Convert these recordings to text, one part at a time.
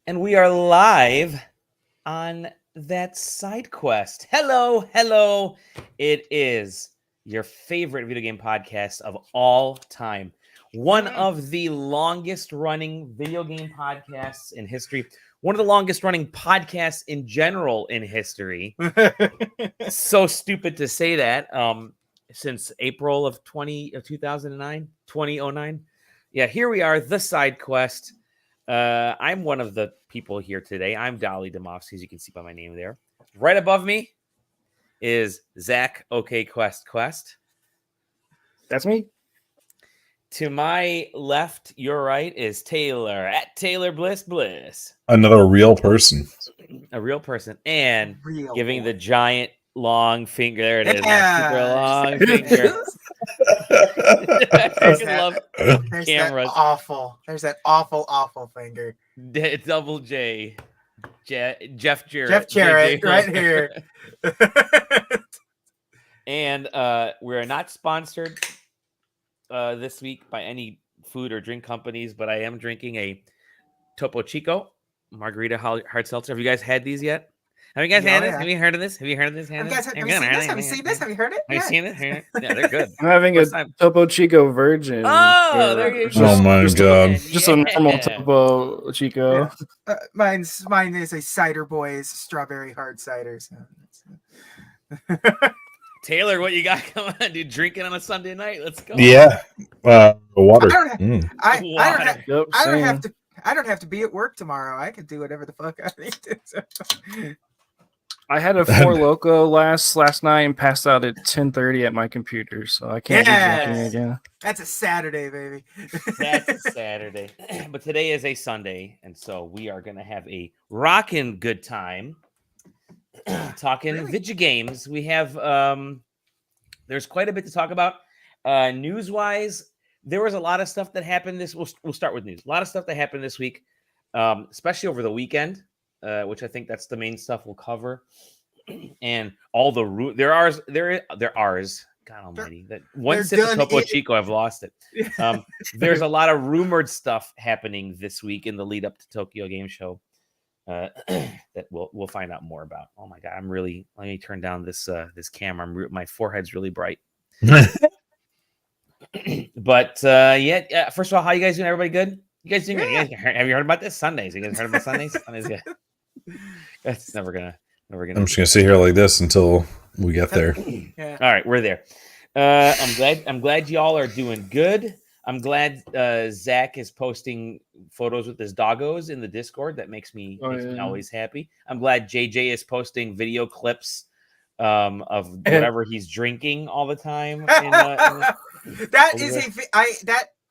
And we are live on that side quest. Hello. It is your favorite video game podcast of all time. One of the longest running video game podcasts in history. One of the longest running podcasts in general in history. So stupid to say that. Since April of 2009. Yeah, here we are, the side quest. I'm one of the people here today. I'm Dolly Demovsky, as you can see by my name there. Right above me is Zach OK Quest. That's me. To my left, your right, is Taylor at Taylor Bliss. Another real person. A real person. And Real giving boy. the giant long finger. There it is. Yeah. Super long finger. I freaking love There's cameras. There's that awful finger. Double J. Jeff Jarrett. Jeff Jarrett, JJ. right here. And we're not sponsored this week by any food or drink companies, but I am drinking a Topo Chico margarita hard seltzer. Have you guys had these yet? Have you guys had this? Yeah. Have you heard of this? Have you heard of this? Have you seen this? Have you heard it? Have you seen it? Yeah, they're good. I'm having a First time. Topo Chico Virgin. Oh, there you go. Oh my god. Just a normal Topo Chico. Yeah. Mine is a Cider Boys strawberry hard cider. So Taylor, what you got going on, dude? Drinking on a Sunday night? Let's go. Yeah. Water. I Water. don't have to be at work tomorrow. I can do whatever the fuck I need to. I had a Four Loko last night and passed out at 10:30 at my computer, so I can't be drinking again. That's a Saturday, baby. That's a Saturday. But today is a Sunday, and so we are going to have a rockin' good time talking video games. We have there's quite a bit to talk about. News-wise, there was a lot of stuff that happened we'll start with news. A lot of stuff that happened this week, especially over the weekend, which I think that's the main stuff we'll cover. And all the there are God almighty, that one sip of Topo Chico, I've lost it. There's a lot of rumored stuff happening this week in the lead up to Tokyo Game Show that we'll find out more about. Oh my god, let me turn down this camera. My forehead's really bright. But yeah, first of all, how you guys doing? Everybody good? You guys doing good? Have you heard about this? Sundays. You guys heard about Sundays? Sundays, yeah. That's never gonna. I'm just gonna sit here like this until we get there. Yeah. All right, we're there. I'm glad y'all are doing good. I'm glad Zach is posting photos with his doggos in the Discord. That makes me always happy. I'm glad JJ is posting video clips of whatever he's drinking all the time.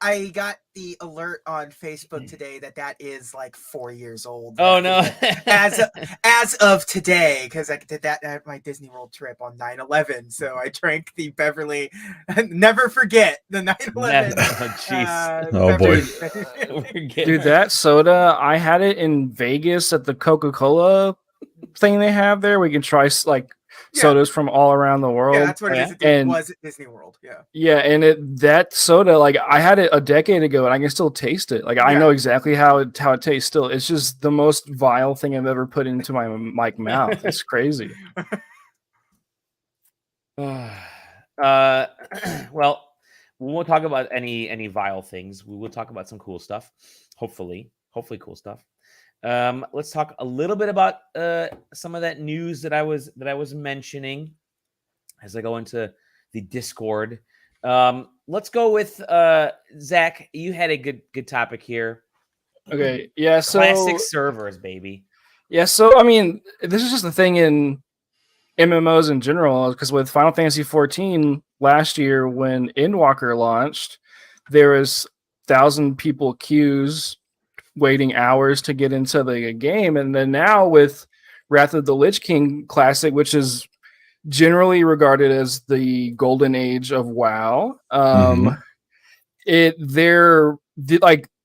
I got the alert on Facebook today that is like 4 years old. Oh no! as of today, because I did that at my Disney World trip on 9/11. So I drank the Beverly. Never forget the 9/11. Oh jeez! Oh boy! Dude, that soda, I had it in Vegas at the Coca-Cola thing they have there. We can try sodas from all around the world. Yeah, that's what it is. It was at Disney World. Yeah. Yeah, and that soda, I had it a decade ago, and I can still taste it. I know exactly how it tastes. Still, it's just the most vile thing I've ever put into my mouth. It's crazy. Well, we won't talk about any vile things. We will talk about some cool stuff. Hopefully cool stuff. Let's talk a little bit about some of that news that I was mentioning as I go into the Discord. Let's go with Zach. You had a good topic here. Okay, yeah. So classic servers, baby. Yeah. So I mean, this is just the thing in MMOs in general, because with Final Fantasy 14 last year when Endwalker launched, there was 1,000 people queues waiting hours to get into the game, and then now with Wrath of the Lich King Classic, which is generally regarded as the golden age of WoW,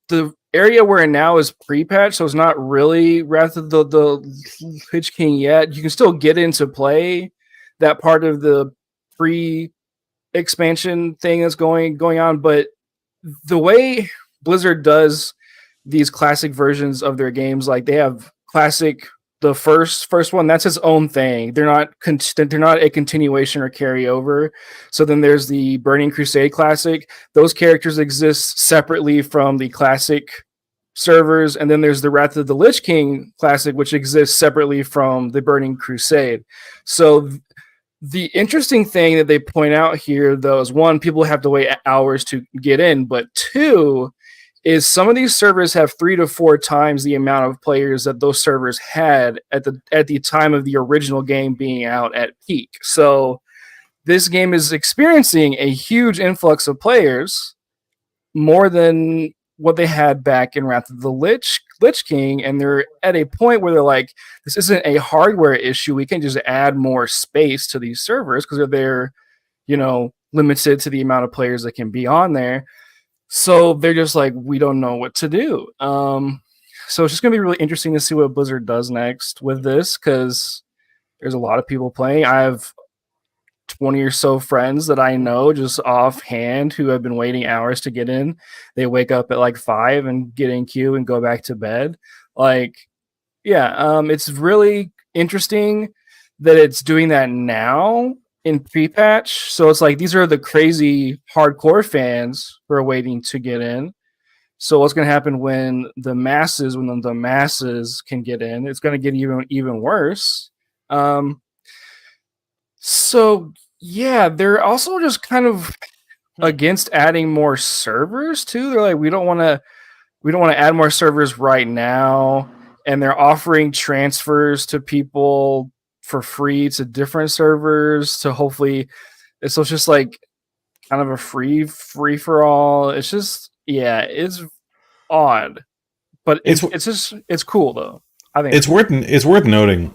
the area we're in now is pre-patch, so it's not really Wrath of the Lich King yet. You can still get into play that part of the pre-expansion thing that's going on, but the way Blizzard does these classic versions of their games. Like they have classic, the first one, that's its own thing. They're not a continuation or carryover. So then there's the Burning Crusade Classic. Those characters exist separately from the classic servers, and then there's the Wrath of the Lich King Classic, which exists separately from the Burning Crusade. So the interesting thing that they point out here, though, is one, people have to wait hours to get in, but two, is some of these servers have 3 to 4 times the amount of players that those servers had at the time of the original game being out at peak. So this game is experiencing a huge influx of players, more than what they had back in Wrath of the Lich King, and they're at a point where they're like, this isn't a hardware issue. We can just add more space to these servers because they're limited to the amount of players that can be on there. So they're just like, we don't know what to do. So it's just going to be really interesting to see what Blizzard does next with this, because there's a lot of people playing. I have 20 or so friends that I know just offhand who have been waiting hours to get in. They wake up at like 5 and get in queue and go back to bed. It's really interesting that it's doing that now in pre-patch. So it's like, these are the crazy hardcore fans who are waiting to get in. So what's going to happen when the masses can get in? It's going to get even worse. So yeah, they're also just kind of against adding more servers too. They're like, we don't want to add more servers right now, and they're offering transfers to people for free to different servers to hopefully. So it's just like kind of a free for all. It's just, yeah, it's odd, but it's cool though. I think it's worth noting,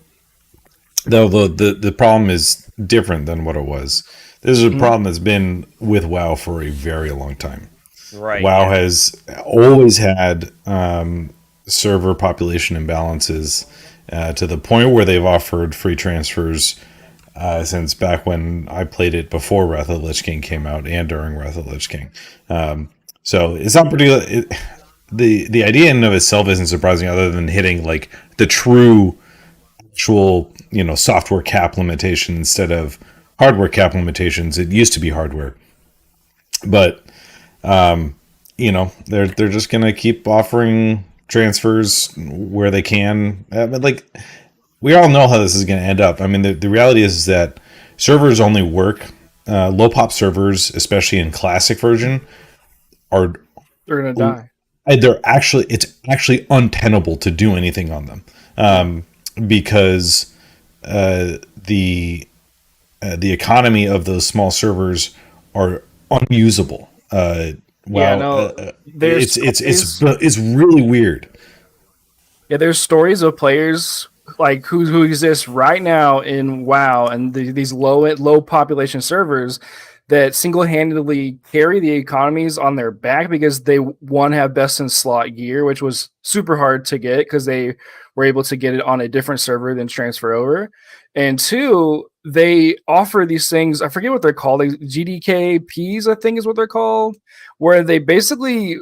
though, the problem is different than what it was. This is a problem that's been with WoW for a very long time. Right. WoW has always had server population imbalances to the point where they've offered free transfers since back when I played it before Wrath of the Lich King came out and during Wrath of the Lich King. So it's not particular. The idea in and of itself isn't surprising, other than hitting like the true actual software cap limitation instead of hardware cap limitations. It used to be hardware, but they're just gonna keep offering transfers where they can. But like, we all know how this is gonna end up. I mean, the reality is that servers only work. Low pop servers, especially in classic version, they're gonna die. It's actually untenable to do anything on them. Because the economy of those small servers are unusable. It's really weird. Yeah, there's stories of players like who exist right now in WoW and these low population servers that single-handedly carry the economies on their back because they, one, have best in slot gear, which was super hard to get because they were able to get it on a different server than transfer over. And two, they offer these things, I forget what they're called, like GDKPs, I think is what they're called, where they basically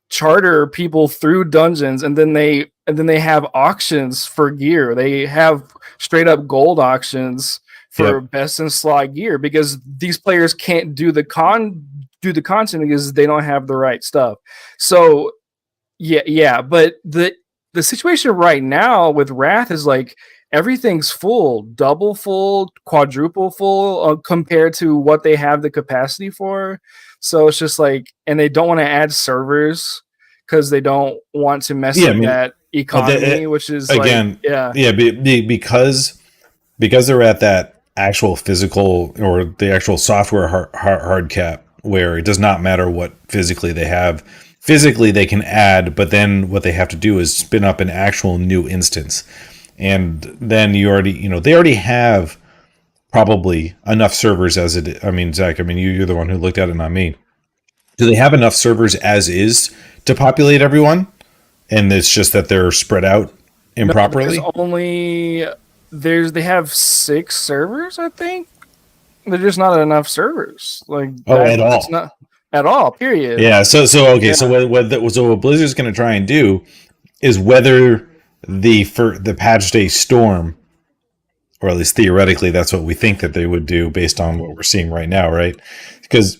charter people through dungeons, and then they have auctions for gear. They have straight up gold auctions for best in slot gear because these players can't do the content because they don't have the right stuff. So yeah, but the situation right now with Wrath is like everything's full, double full, quadruple full compared to what they have the capacity for. So it's just like, and they don't want to add servers because they don't want to mess up that economy, which is again, because they're at that actual physical or the actual software hard cap where it does not matter what physically they have. Physically they can add, but then what they have to do is spin up an actual new instance. And then they already have probably enough servers as it is. I mean, Zach, you're the one who looked at it, not me. Do they have enough servers as is to populate everyone? And it's just that they're spread out improperly? They have 6 servers, I think. They're just not enough servers. Like at all. at all. Period. Yeah. So okay. Yeah. So what Blizzard's going to try and do is weather the patch day storm, or at least theoretically, that's what we think that they would do based on what we're seeing right now, right? Because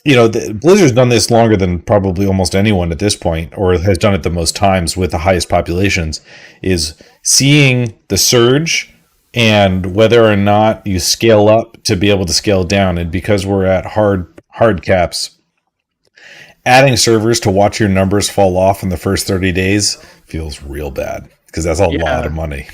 Blizzard's done this longer than probably almost anyone at this point, or has done it the most times with the highest populations, is seeing the surge and whether or not you scale up to be able to scale down. And because we're at hard caps, adding servers to watch your numbers fall off in the first 30 days feels real bad, because that's a lot of money.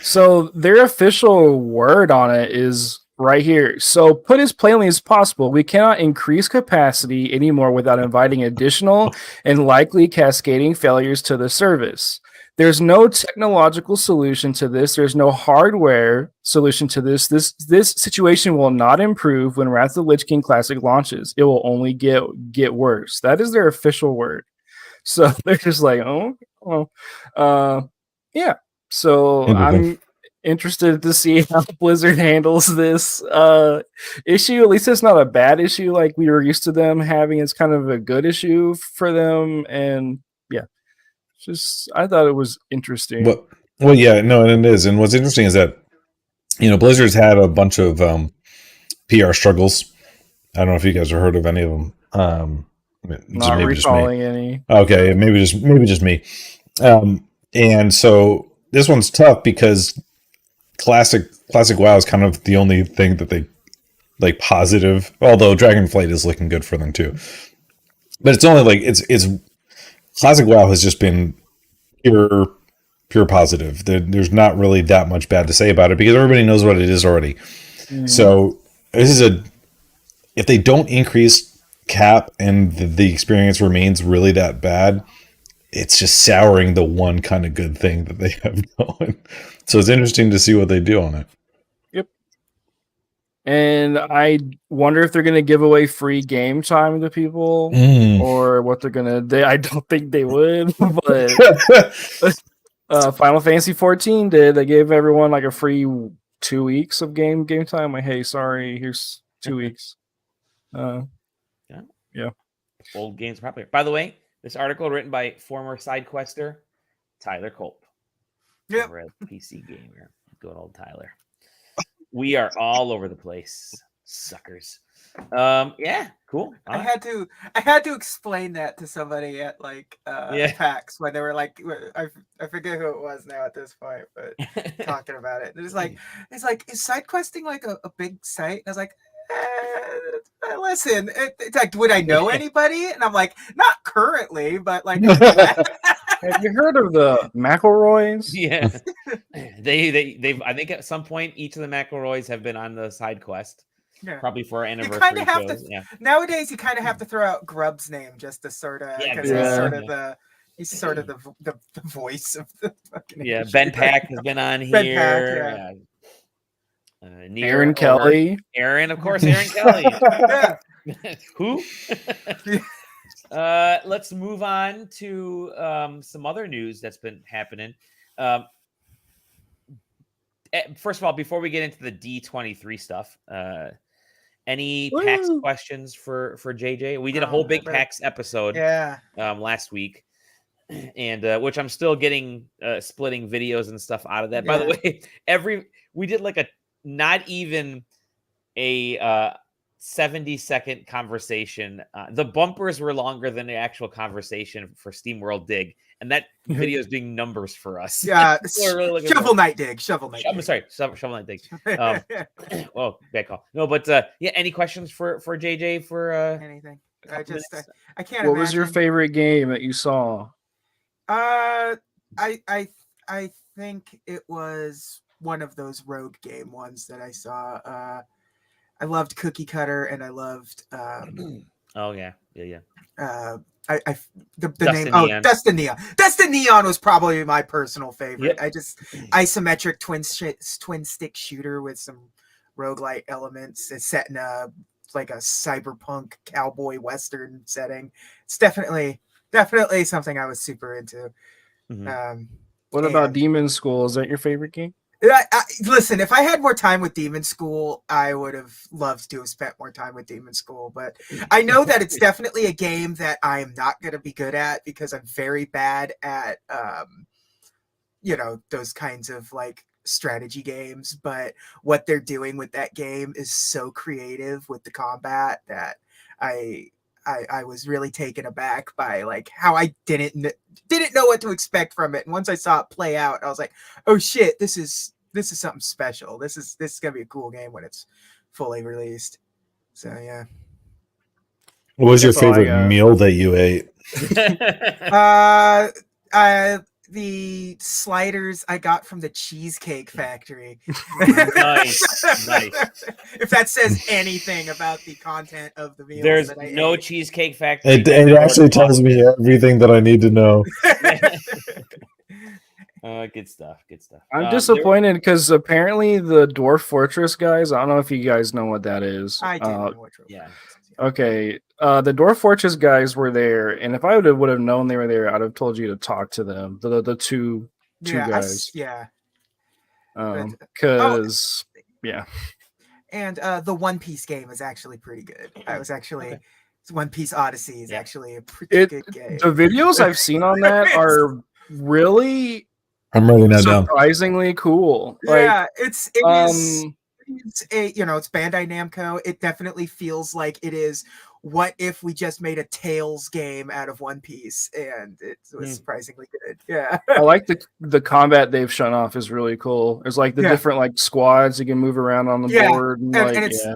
So their official word on it is right here. So put as plainly as possible, we cannot increase capacity anymore without inviting additional and likely cascading failures to the service. There's no technological solution to this. There's no hardware solution to this. This situation will not improve when Wrath of the Lich King Classic launches. It will only get worse. That is their official word. So they're just like, yeah. So I'm interested to see how Blizzard handles this issue. At least it's not a bad issue like we were used to them having. It's kind of a good issue for them, and just I thought it was interesting. Well, yeah, no, and it is. And what's interesting is that Blizzard's had a bunch of PR struggles. I don't know if you guys have heard of any of them. Not recalling any. Okay, maybe just me. And so this one's tough because classic WoW is kind of the only thing that they like positive. Although Dragonflight is looking good for them too, but it's only like it's classic WoW has just been pure positive. There's not really that much bad to say about it because everybody knows what it is already. Mm. So this is if they don't increase cap and the experience remains really that bad, it's just souring the one kind of good thing that they have going. So it's interesting to see what they do on it. Yep. And I wonder if they're going to give away free game time to people or what they're going to. I don't think they would, but Final Fantasy 14 did. They gave everyone like a free 2 weeks of game time. Like, hey, sorry, here's 2 weeks. Yeah. Old games popular. By the way, this article written by former SideQuester Tyler Culp. Yep. Over at PC Gamer. Good old Tyler. We are all over the place. Suckers. Yeah, cool. I had to explain that to somebody at PAX when they were like, I forget who it was now at this point, but talking about it. It's like, is SideQuesting like a big site? And I was like, listen, it's like, would I know anybody? And I'm like, not currently, but like. Have you heard of the McElroys? Yeah, they've. I think at some point each of the McElroys have been on the SideQuest. Yeah. Probably for our anniversary. You kind of have to. Yeah. Nowadays, you kind of have to throw out Grubb's name just to sort of because he's sort of the voice of the fucking. Yeah, Ben Pack has been on here. Ben Pack, Aaron Kelly. Aaron, of course, Aaron Kelly. Who? Let's move on to some other news that's been happening. First of all, before we get into the D23 stuff, any PAX questions for JJ? We did a whole big PAX episode last week, and which I'm still getting splitting videos and stuff out of that. By the way, we did like a not even a 70-second conversation. The bumpers were longer than the actual conversation for SteamWorld Dig, and that video is doing numbers for us. Yeah, Shovel Knight Dig. I'm sorry, Shovel Knight Dig. Oh, bad call. No, but any questions for JJ for anything? I can't. What was your favorite game that you saw? I think it was one of those rogue game ones that I saw. I loved Cookie Cutter, and I loved. Oh yeah. The name. Dustin Neon. Dustin Neon was probably my personal favorite. Yep. Isometric twin stick shooter with some roguelite elements. It's set in a cyberpunk cowboy western setting. It's definitely something I was super into. Mm-hmm. What about Demon School? Is that your favorite game? Listen, if I had more time with Demon School, I would have loved to have spent more time with Demon School. But I know that it's definitely a game that I am not going to be good at because I'm very bad at, those kinds of like strategy games. But what they're doing with that game is so creative with the combat that I was really taken aback by like how I didn't know what to expect from it. And once I saw it play out, I was like, oh shit, this is something special. This is gonna be a cool game when it's fully released. So yeah. What was your That's all I favorite got. meal that you ate? The sliders I got from the Cheesecake Factory. Nice. If that says anything about the content of the meal, There's that I no ate. Cheesecake Factory. It actually tells me everything that I need to know. Good stuff. I'm disappointed because apparently the Dwarf Fortress guys, I don't know if you guys know what that is. I do know what yeah. Okay. The Dwarf Fortress guys were there, and if I would have known they were there, I'd have told you to talk to them. The two guys. Because And the One Piece game is actually pretty good. I was actually One Piece Odyssey is actually a pretty good game. The videos I've seen on that are really I'm writing that down. surprisingly cool. Yeah, it's Bandai Namco. It definitely feels like it is. What if we just made a Tales game out of One Piece, and it was surprisingly good. Yeah, I like the combat they've shown off is really cool. There's like the different like squads you can move around on the board,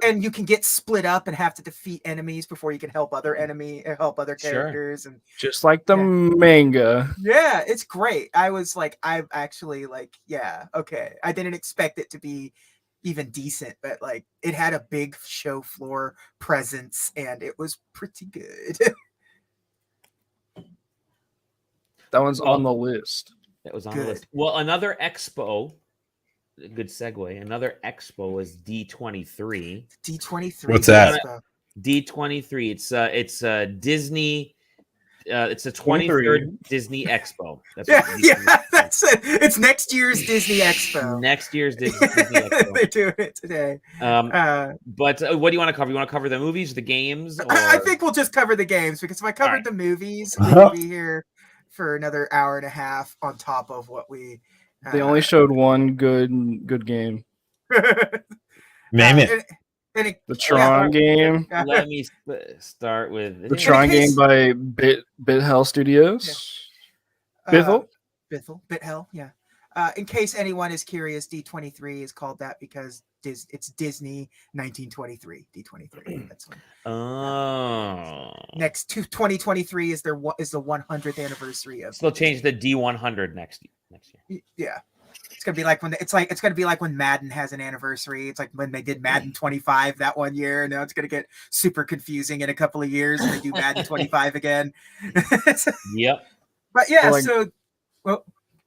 and you can get split up and have to defeat enemies before you can help other characters, and just like the manga. Yeah, it's great. I was like, I didn't expect it to be even decent, but like it had a big show floor presence and it was pretty good. That one's on the list. That was on the list. Well, another expo, good segue. Another expo was D23. D23. What's that? D23. It's Disney. It's the 23rd Disney Expo. That's it. It's next year's Disney Expo. Next year's Disney Expo. They're doing it today. But what do you want to cover? You want to cover the movies, the games? Or... I think we'll just cover the games because if I covered the movies, we'll be here for another hour and a half on top of what we. They only showed one good game. Name it. The Tron game. Let me start with the Tron game by BitHell Studios. BitHell, yeah. In case anyone is curious, D23 is called that because it's Disney 1923. D23. That's one. Oh. Next to 2023 is the 100th anniversary of. So they'll change the D100 next year. Yeah. It's gonna be like when Madden has an anniversary. It's like when they did Madden 25 that one year. Now it's gonna get super confusing in a couple of years when they do Madden 25 again. Yep. But yeah, what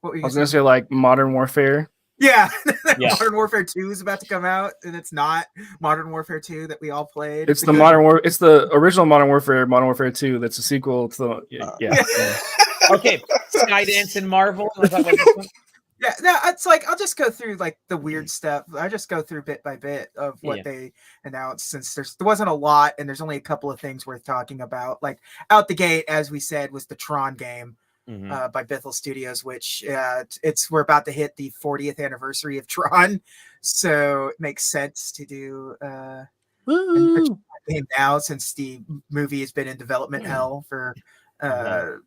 were you I was gonna say like Modern Warfare. Yeah. Modern Warfare 2 is about to come out, and it's not Modern Warfare 2 that we all played. It's the original Modern Warfare 2. That's a sequel to the Okay, Skydance and Marvel. Yeah, no, it's like I'll just go through like the weird stuff. I just go through bit by bit of what they announced, since there wasn't a lot, and there's only a couple of things worth talking about. Like out the gate, as we said, was the Tron game by BitHell Studios, which we're about to hit the 40th anniversary of Tron, so it makes sense to do a game now, since the movie has been in development hell for a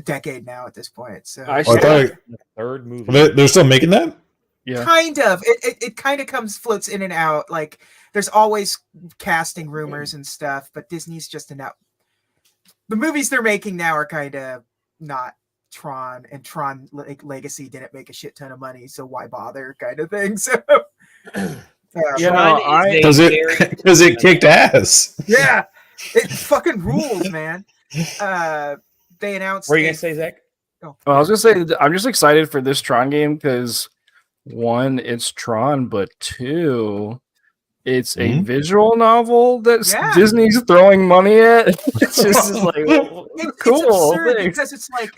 decade now at this point. So I thought the third movie. They're still making that? Yeah. Kind of. It kind of floats in and out. Like there's always casting rumors and stuff, but Disney's just announced the movies they're making now are kind of not Tron, and Tron Legacy didn't make a shit ton of money, so why bother, kind of thing. So because it kicked ass. Yeah, it fucking rules, man. They announced. What are you gonna say, Zach? Well, I was gonna say I'm just excited for this Tron game because one, it's Tron, but two, It's a visual novel that Disney's throwing money at. It's just like it's absurd because it's like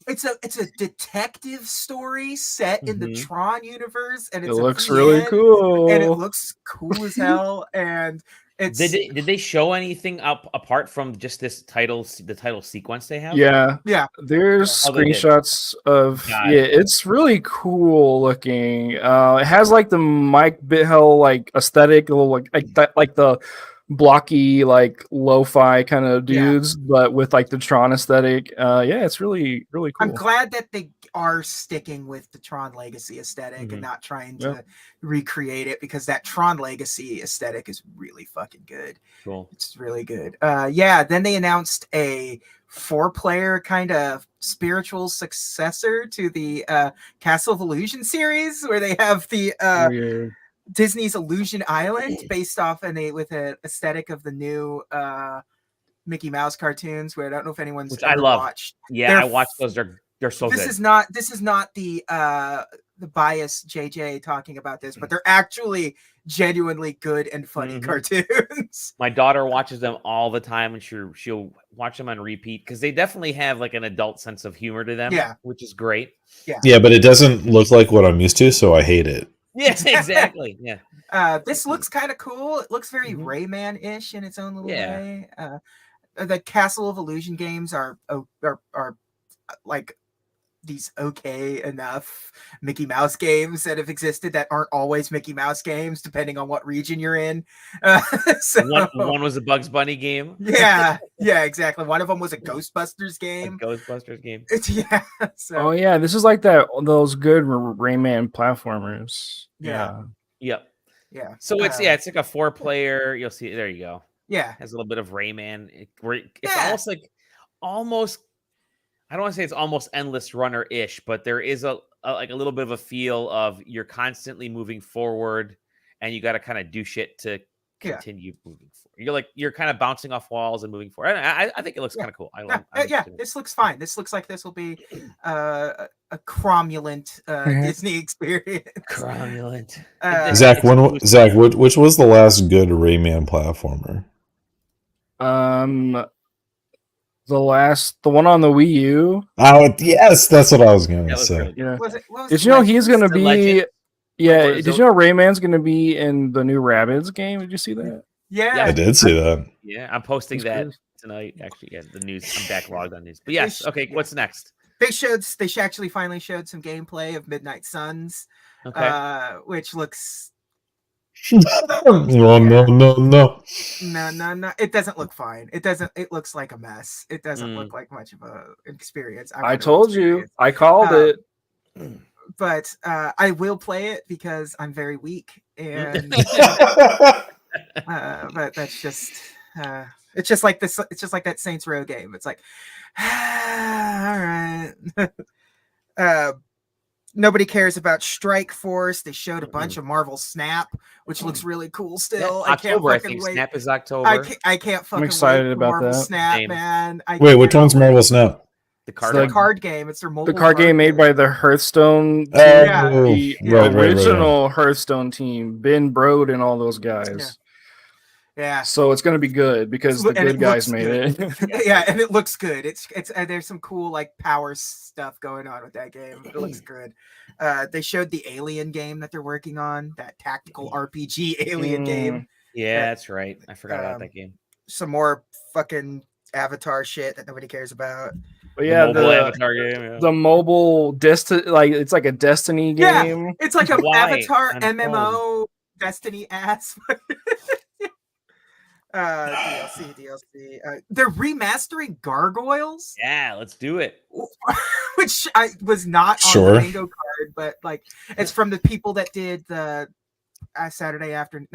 it's a detective story set in the Tron universe, and it looks really cool, and it looks cool as hell. And it's did they show anything up apart from just the title sequence they have? Yeah. There's screenshots of it's really cool looking. It has like the Mike Bithell like aesthetic, a little like the blocky like lo-fi kind of dudes, but with like the Tron aesthetic. It's really cool. I'm glad that they are sticking with the Tron Legacy aesthetic and not trying to recreate it, because that Tron Legacy aesthetic is really fucking good. Cool. It's really good. Then they announced a 4-player kind of spiritual successor to the Castle of Illusion series, where they have the Disney's Illusion Island based off with an aesthetic of the new Mickey Mouse cartoons, where I don't know if anyone's ever watched. Yeah, I watched those. They're so good. This is not the bias JJ talking about this, but they're actually genuinely good and funny cartoons. My daughter watches them all the time, and she'll watch them on repeat because they definitely have like an adult sense of humor to them, which is great. Yeah, but it doesn't look like what I'm used to, so I hate it. Yes, exactly. Yeah. This looks kind of cool. It looks very Rayman-ish in its own little way. The Castle of Illusion games are like these okay enough Mickey Mouse games that have existed that aren't always Mickey Mouse games, depending on what region you're in. So one was a Bugs Bunny game. Yeah, exactly. One of them was a Ghostbusters game. So. This is like those good Rayman platformers. Yep. So it's like a 4-player. You'll see. There you go. Yeah, has a little bit of Rayman. It's almost I don't want to say it's almost endless runner-ish, but there is a little bit of a feel of you're constantly moving forward, and you got to kind of do shit to continue moving forward. You're kind of bouncing off walls and moving forward. I think it looks kind of cool. This looks fine. This looks like this will be a cromulent Disney experience. Cromulent. Zach, which was the last good Rayman platformer? The one on the Wii U. Oh yes, that's what I was gonna say. Really did you know he's gonna be? Did you know Rayman's gonna be in the new Rabbids game? Did you see that? Yeah, I did see that. Yeah, I'm posting that tonight. Actually, the news. I'm backlogged on news. But yes, okay. What's next? They actually finally showed some gameplay of Midnight Suns, which looks. No. It doesn't look fine. It looks like a mess. It doesn't look like much of a experience. I told you. I called it. But I will play it because I'm very weak, and but that's just it's just like this. It's just like that Saints Row game. It's like all right. Nobody cares about Strike Force. They showed a bunch of Marvel Snap, which looks really cool still. October, I think. Snap is October. I can't fucking I'm excited wait for about Marvel that. Snap, man. Wait, which one's Marvel Snap? The card game. It's their mobile card game made by the Hearthstone team. The original Hearthstone team. Ben Brode and all those guys. Yeah. So it's going to be good because the good guys made it. Yeah, and it looks good. It's there's some cool like power stuff going on with that game. It looks good. They showed the Alien game that they're working on, that tactical RPG Alien game. Yeah, that's right. I forgot about that game. Some more fucking Avatar shit that nobody cares about. But yeah, the mobile Avatar game. The mobile it's like a Destiny game. Yeah, it's like an Avatar MMO Destiny ass. DLC. They're remastering Gargoyles. Yeah, let's do it. Which I was not on the bingo card, but like it's from the people that did the not the Saturday Afternoon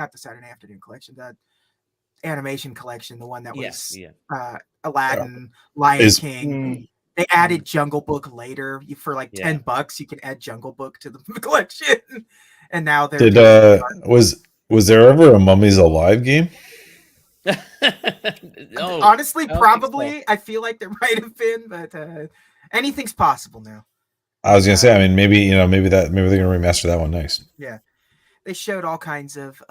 collection, the animation collection, the one that was Aladdin, Lion King. They added Jungle Book later for like $10. You can add Jungle Book to the collection, and now they're was there ever a Mummies Alive game? No, honestly, probably. So. I feel like there might have been, but anything's possible now. I was gonna say, I mean, maybe they're gonna remaster that one next. Yeah, they showed all kinds of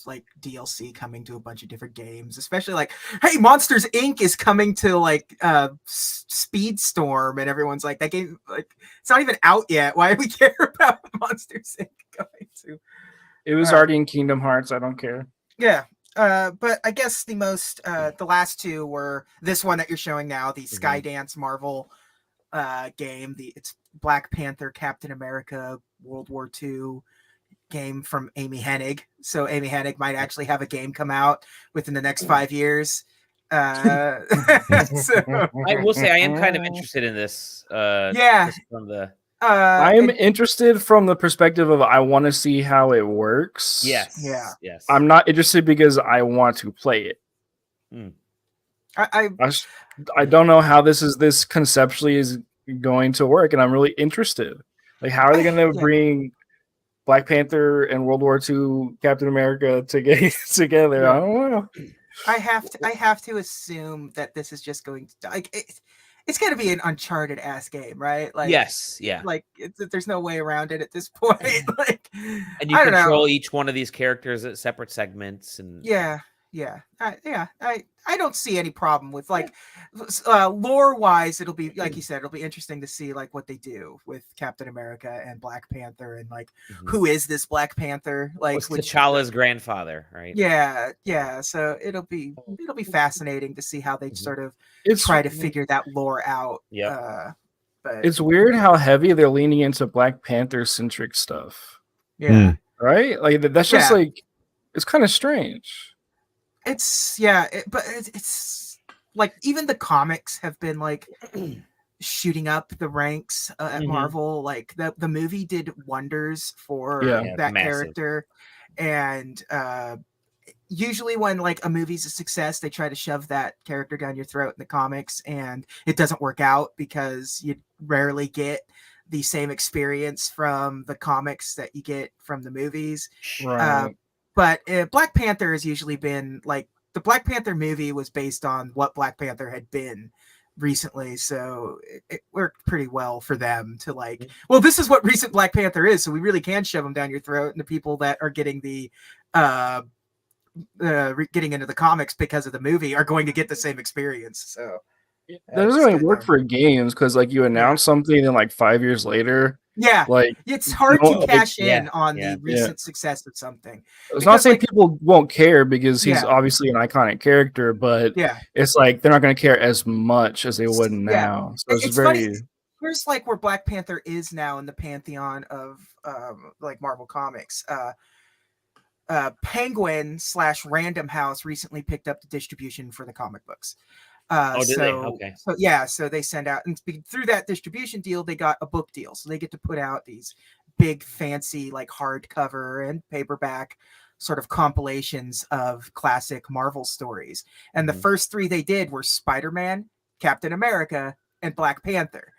like DLC coming to a bunch of different games, especially like, hey, Monsters Inc. is coming to like Speedstorm, and everyone's like, that game, like, it's not even out yet. Why do we care about Monsters Inc. going to? It was already in Kingdom Hearts. I don't care. Yeah. But I guess the last two were this one that you're showing now, the Skydance Marvel game. It's Black Panther, Captain America, World War II game from Amy Hennig. So Amy Hennig might actually have a game come out within the next 5 years. So, I will say I am kind of interested in this. Just from the I'm interested from the perspective of I want to see how it works. yes. I'm not interested because I want to play it. I don't know how this conceptually is going to work, and I'm really interested. Like, how are they going to bring Black Panther and World War II Captain America together? I don't know. I have to assume that this is just going to like it's going to be an Uncharted ass game, right? Like, yes, yeah. Like there's no way around it at this point. Like, and you control each one of these characters at separate segments, and I don't see any problem with like lore wise. It'll be like you said, it'll be interesting to see like what they do with Captain America and Black Panther, and like who is this Black Panther? Like T'Challa's grandfather, right? Yeah. So it'll be fascinating to see how they sort of try to figure that lore out. Yeah. But it's weird how heavy they're leaning into Black Panther centric stuff. Yeah. Right? Like that's just like it's kind of strange. It's but it's like even the comics have been like shooting up the ranks at Marvel. Like the movie did wonders for that character, and usually when like a movie's a success, they try to shove that character down your throat in the comics, and it doesn't work out because you rarely get the same experience from the comics that you get from the movies. Right. But Black Panther has usually been like the Black Panther movie was based on what Black Panther had been recently. So it worked pretty well for them to like, well, this is what recent Black Panther is. So we really can shove them down your throat. And the people that are getting the getting into the comics because of the movie are going to get the same experience. So that doesn't really work for games because like you announce something and like 5 years later. Yeah, like it's hard to cash in on the recent success of something. It's not saying people won't care because he's obviously an iconic character, but it's like they're not going to care as much as they would now. So it's very funny. Here's like where Black Panther is now in the pantheon of like Marvel Comics. Penguin / Random House recently picked up the distribution for the comic books. Did they? Okay. So they send out, and through that distribution deal, they got a book deal. So they get to put out these big, fancy, like hardcover and paperback sort of compilations of classic Marvel stories. And the first 3 they did were Spider-Man, Captain America, and Black Panther.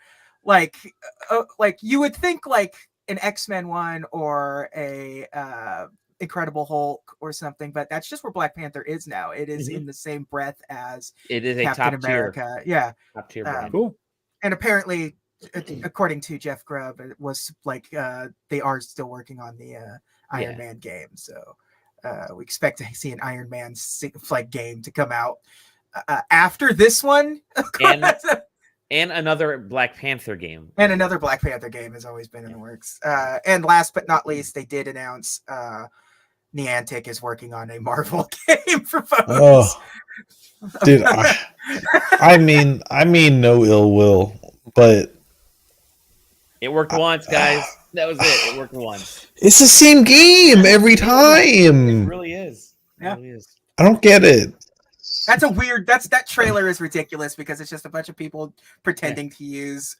Like you would think like an X-Men one or a Incredible Hulk or something, but that's just where Black Panther is now. It is in the same breath as it is Captain a top America. Tier. Yeah, top tier brand. Cool. And apparently, according to Jeff Grubb, it was like they are still working on the Iron Man game. So we expect to see an Iron Man like game to come out after this one. And another Black Panther game. And another Black Panther game has always been in the works. And last but not least, they did announce Niantic is working on a Marvel game for phones. Oh, dude, I mean, no ill will, but it worked once, guys. That was it. It worked once. It's the same game every time. It really is. It really is. I don't get it. That's a weird. That trailer is ridiculous because it's just a bunch of people pretending to use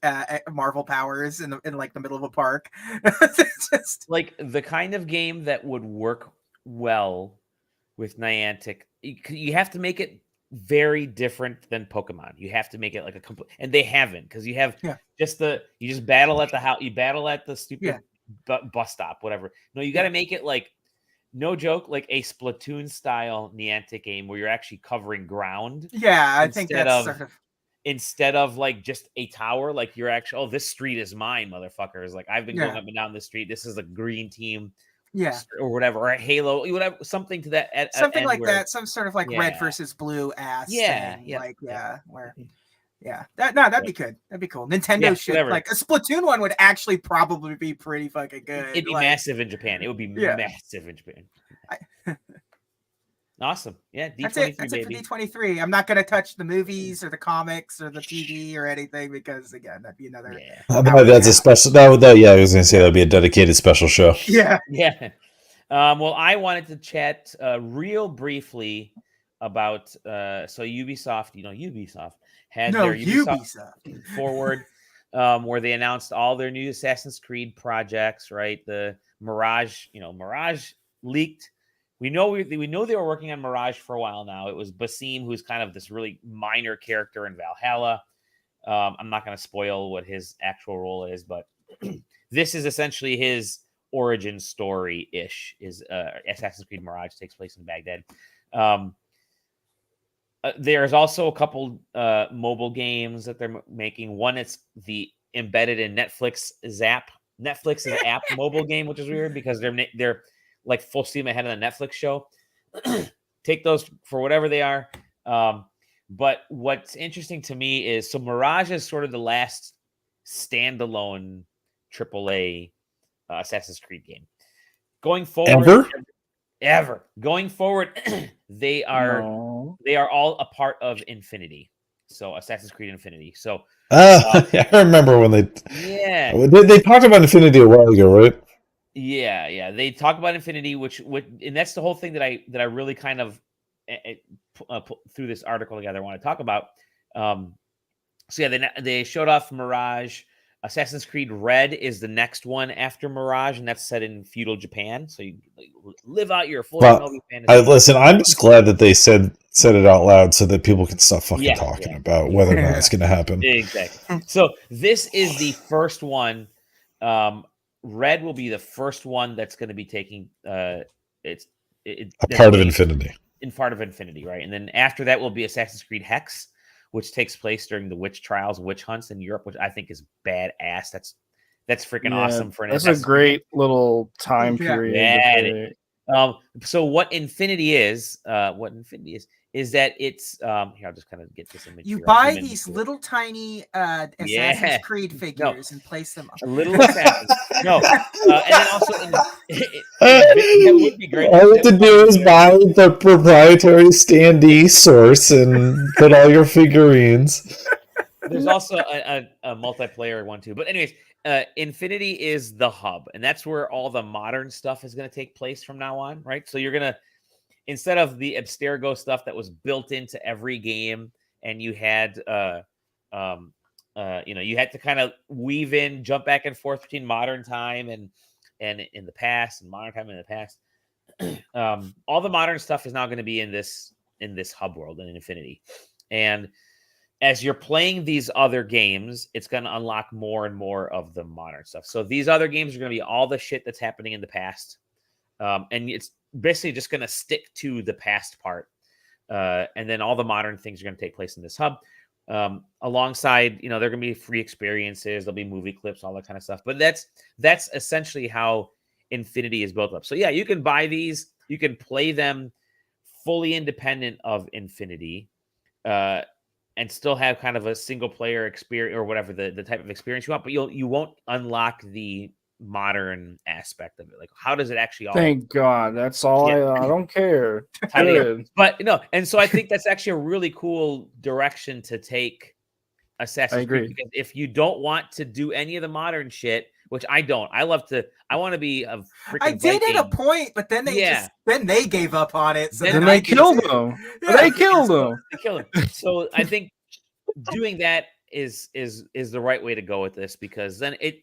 Marvel powers in like the middle of a park. It's just like the kind of game that would work well with Niantic. You have to make it very different than Pokemon. You have to make it like a complete, and they haven't because you have you just battle at the house. You battle at the stupid bus stop, whatever. No, you got to make it like. No joke, like a Splatoon style Niantic game where you're actually covering ground. Yeah, I think that's instead of like just a tower, like you're actually, this street is mine, motherfuckers. Like I've been going up and down this street. This is a green team. or whatever, or a Halo, whatever, something to that something end like where, that, some sort of like red versus blue thing, where that'd be good. That'd be cool. Nintendo should whatever. like a Splatoon one would actually probably be pretty fucking good. It'd be massive in Japan. It would be massive in Japan. Awesome. Yeah, D23, That's baby. it for D23. I'm not going to touch the movies or the comics or the TV or anything because, again, that'd be another. That's a special. I was going to say that'd be a dedicated special show. Yeah. Well, I wanted to chat real briefly about so Ubisoft. Ubisoft had their Ubisoft Forward, where they announced all their new Assassin's Creed projects. Right, the Mirage. Mirage leaked. We know they were working on Mirage for a while now. It was Basim, who's kind of this really minor character in Valhalla. I'm not going to spoil what his actual role is, but this is essentially his origin story-ish. Is Assassin's Creed Mirage takes place in Baghdad. There's also a couple mobile games that they're making. One, it's the embedded in Netflix's app mobile game, which is weird because they're like full steam ahead of the Netflix show. Take those for whatever they are. But what's interesting to me is, so Mirage is sort of the last standalone AAA Assassin's Creed game. Going forward, ever going forward, they are all a part of Infinity. So Assassin's Creed Infinity. So I remember when they talked about Infinity a while ago, right? Yeah. They talk about Infinity, and that's the whole thing that I really kind of put through this article together. I want to talk about. They showed off Mirage. Assassin's Creed Red is the next one after Mirage, and that's set in feudal Japan. So you live out your full fantasy. Listen, I'm just glad that they said it out loud so that people can stop fucking talking about whether or not it's going to happen. Exactly. So this is the first one. Red will be the first one that's going to be taking it's part of Infinity. In part of Infinity, right? And then after that will be Assassin's Creed Hex, which takes place during the witch trials, witch hunts in Europe, which I think is badass. That's freaking awesome for an That's a great little time period. So what Infinity is that it's here, I'll just kind of get this image. You buy these little tiny Assassin's Creed figures and place them up. A little Assassin's. And then also it would be great. All you have to do is buy the proprietary standee source and put all your figurines. There's also a multiplayer one too. But anyways, Infinity is the hub, and that's where all the modern stuff is going to take place from now on, right? So you're going to, instead of the Abstergo stuff that was built into every game, and you had, you had to kind of weave in, jump back and forth between modern time and in the past, and modern time in the past. All the modern stuff is now going to be in this hub world in Infinity, and as you're playing these other games, it's going to unlock more and more of the modern stuff. So these other games are going to be all the shit that's happening in the past, and it's basically just going to stick to the past part, and then all the modern things are going to take place in this hub. Alongside, there are going to be free experiences, there'll be movie clips, all that kind of stuff. But that's essentially how Infinity is built up. So yeah, you can buy these, you can play them fully independent of Infinity, and still have kind of a single player experience or whatever the type of experience you want, but you won't unlock the modern aspect of it. Like, how does it actually all? Thank God, that's all. I don't care. But no, and so I think that's actually a really cool direction to take Assassin's Creed. Because if you don't want to do any of the modern shit, which I don't, I want to be a freaking. I did at a point, but then they gave up on it. So then they killed them. They killed them. So I think doing that is the right way to go with this, because then it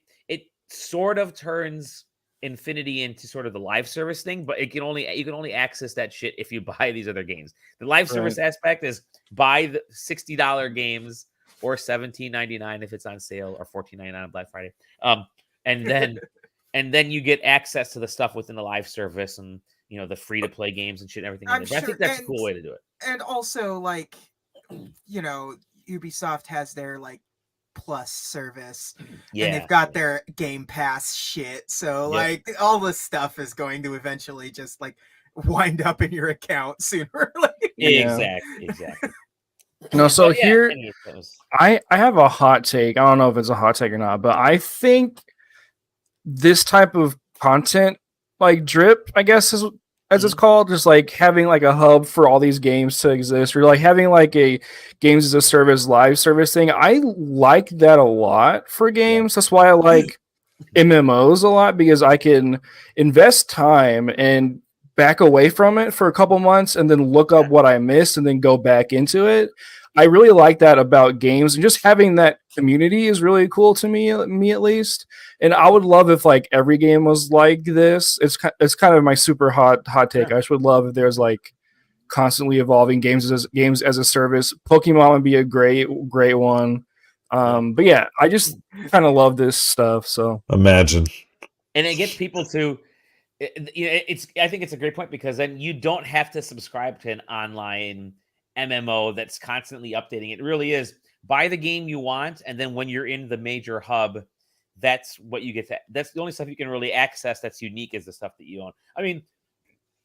sort of turns Infinity into sort of the live service thing, but you can only access that shit if you buy these other games. The live service aspect is buy the $60 games or $17.99 if it's on sale, or $14.99 on Black Friday. And then you get access to the stuff within the live service, and the free to play games and shit and everything. I think that's a cool way to do it. And also, Ubisoft has their Plus service, Yeah, and they've got their Game Pass shit. So like all this stuff is going to eventually just like wind up in your account sooner or later. Yeah. Exactly. No, so But yeah, here anyways, that was- I have a hot take. I don't know if it's a hot take or not, but I think this type of content, like drip, I guess is as it's called, just like having like a hub for all these games to exist, or like having like a games as a service live service thing. I like that a lot for games. That's why I like MMOs a lot, because I can invest time and back away from it for a couple months and then look up what I missed and then go back into it. I really like that about games, and just having that community is really cool to me at least. And I would love if like every game was like this. It's kind of my super hot take. I just would love if there's like constantly evolving games as a service. Pokemon would be a great one. But yeah, I just kind of love this stuff. So Imagine. and it gets people to. I think it's a great point, because then you don't have to subscribe to an online MMO that's constantly updating. It really is buy the game you want, and then when you're in the major hub, that's what you get to. That's the only stuff you can really access that's unique, is the stuff that you own. I mean,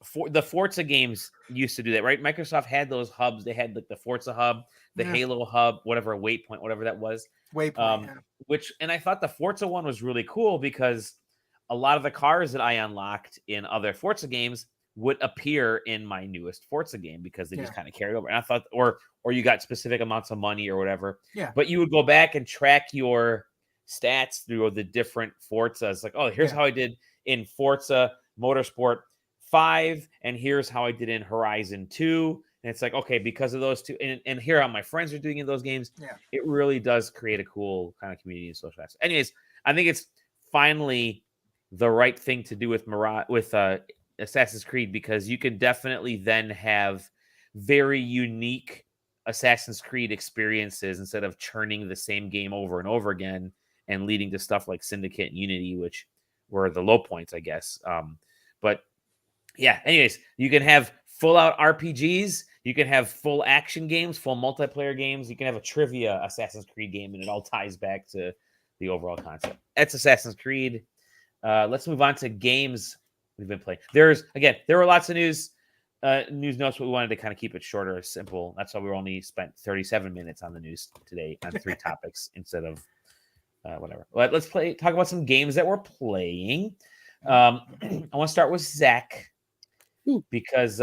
for the Forza games used to do that, right? Microsoft had those hubs. They had like the Forza hub, the Halo hub, whatever, Waypoint, whatever that was. Waypoint, and I thought the Forza one was really cool, because a lot of the cars that I unlocked in other Forza games would appear in my newest Forza game, because they just kind of carry over. And I thought, or you got specific amounts of money or whatever. Yeah. But you would go back and track your stats through the different Forzas. Like, oh, here's how I did in Forza Motorsport 5, and here's how I did in Horizon 2. And it's like, okay, because of those two, and here how my friends are doing in those games. Yeah. It really does create a cool kind of community and social aspect. Anyways, I think it's finally the right thing to do with Assassin's Creed, because you can definitely then have very unique Assassin's Creed experiences instead of churning the same game over and over again and leading to stuff like Syndicate and Unity, which were the low points, I guess. But yeah, anyways, you can have full out RPGs, you can have full action games, full multiplayer games, you can have a trivia Assassin's Creed game, and it all ties back to the overall concept. That's Assassin's Creed. Let's move on to games we've been playing. There were lots of news notes, but we wanted to kind of keep it shorter, simple. That's why we only spent 37 minutes on the news today on 3 topics instead of whatever. Let's talk about some games that we're playing. I want to start with Zach, because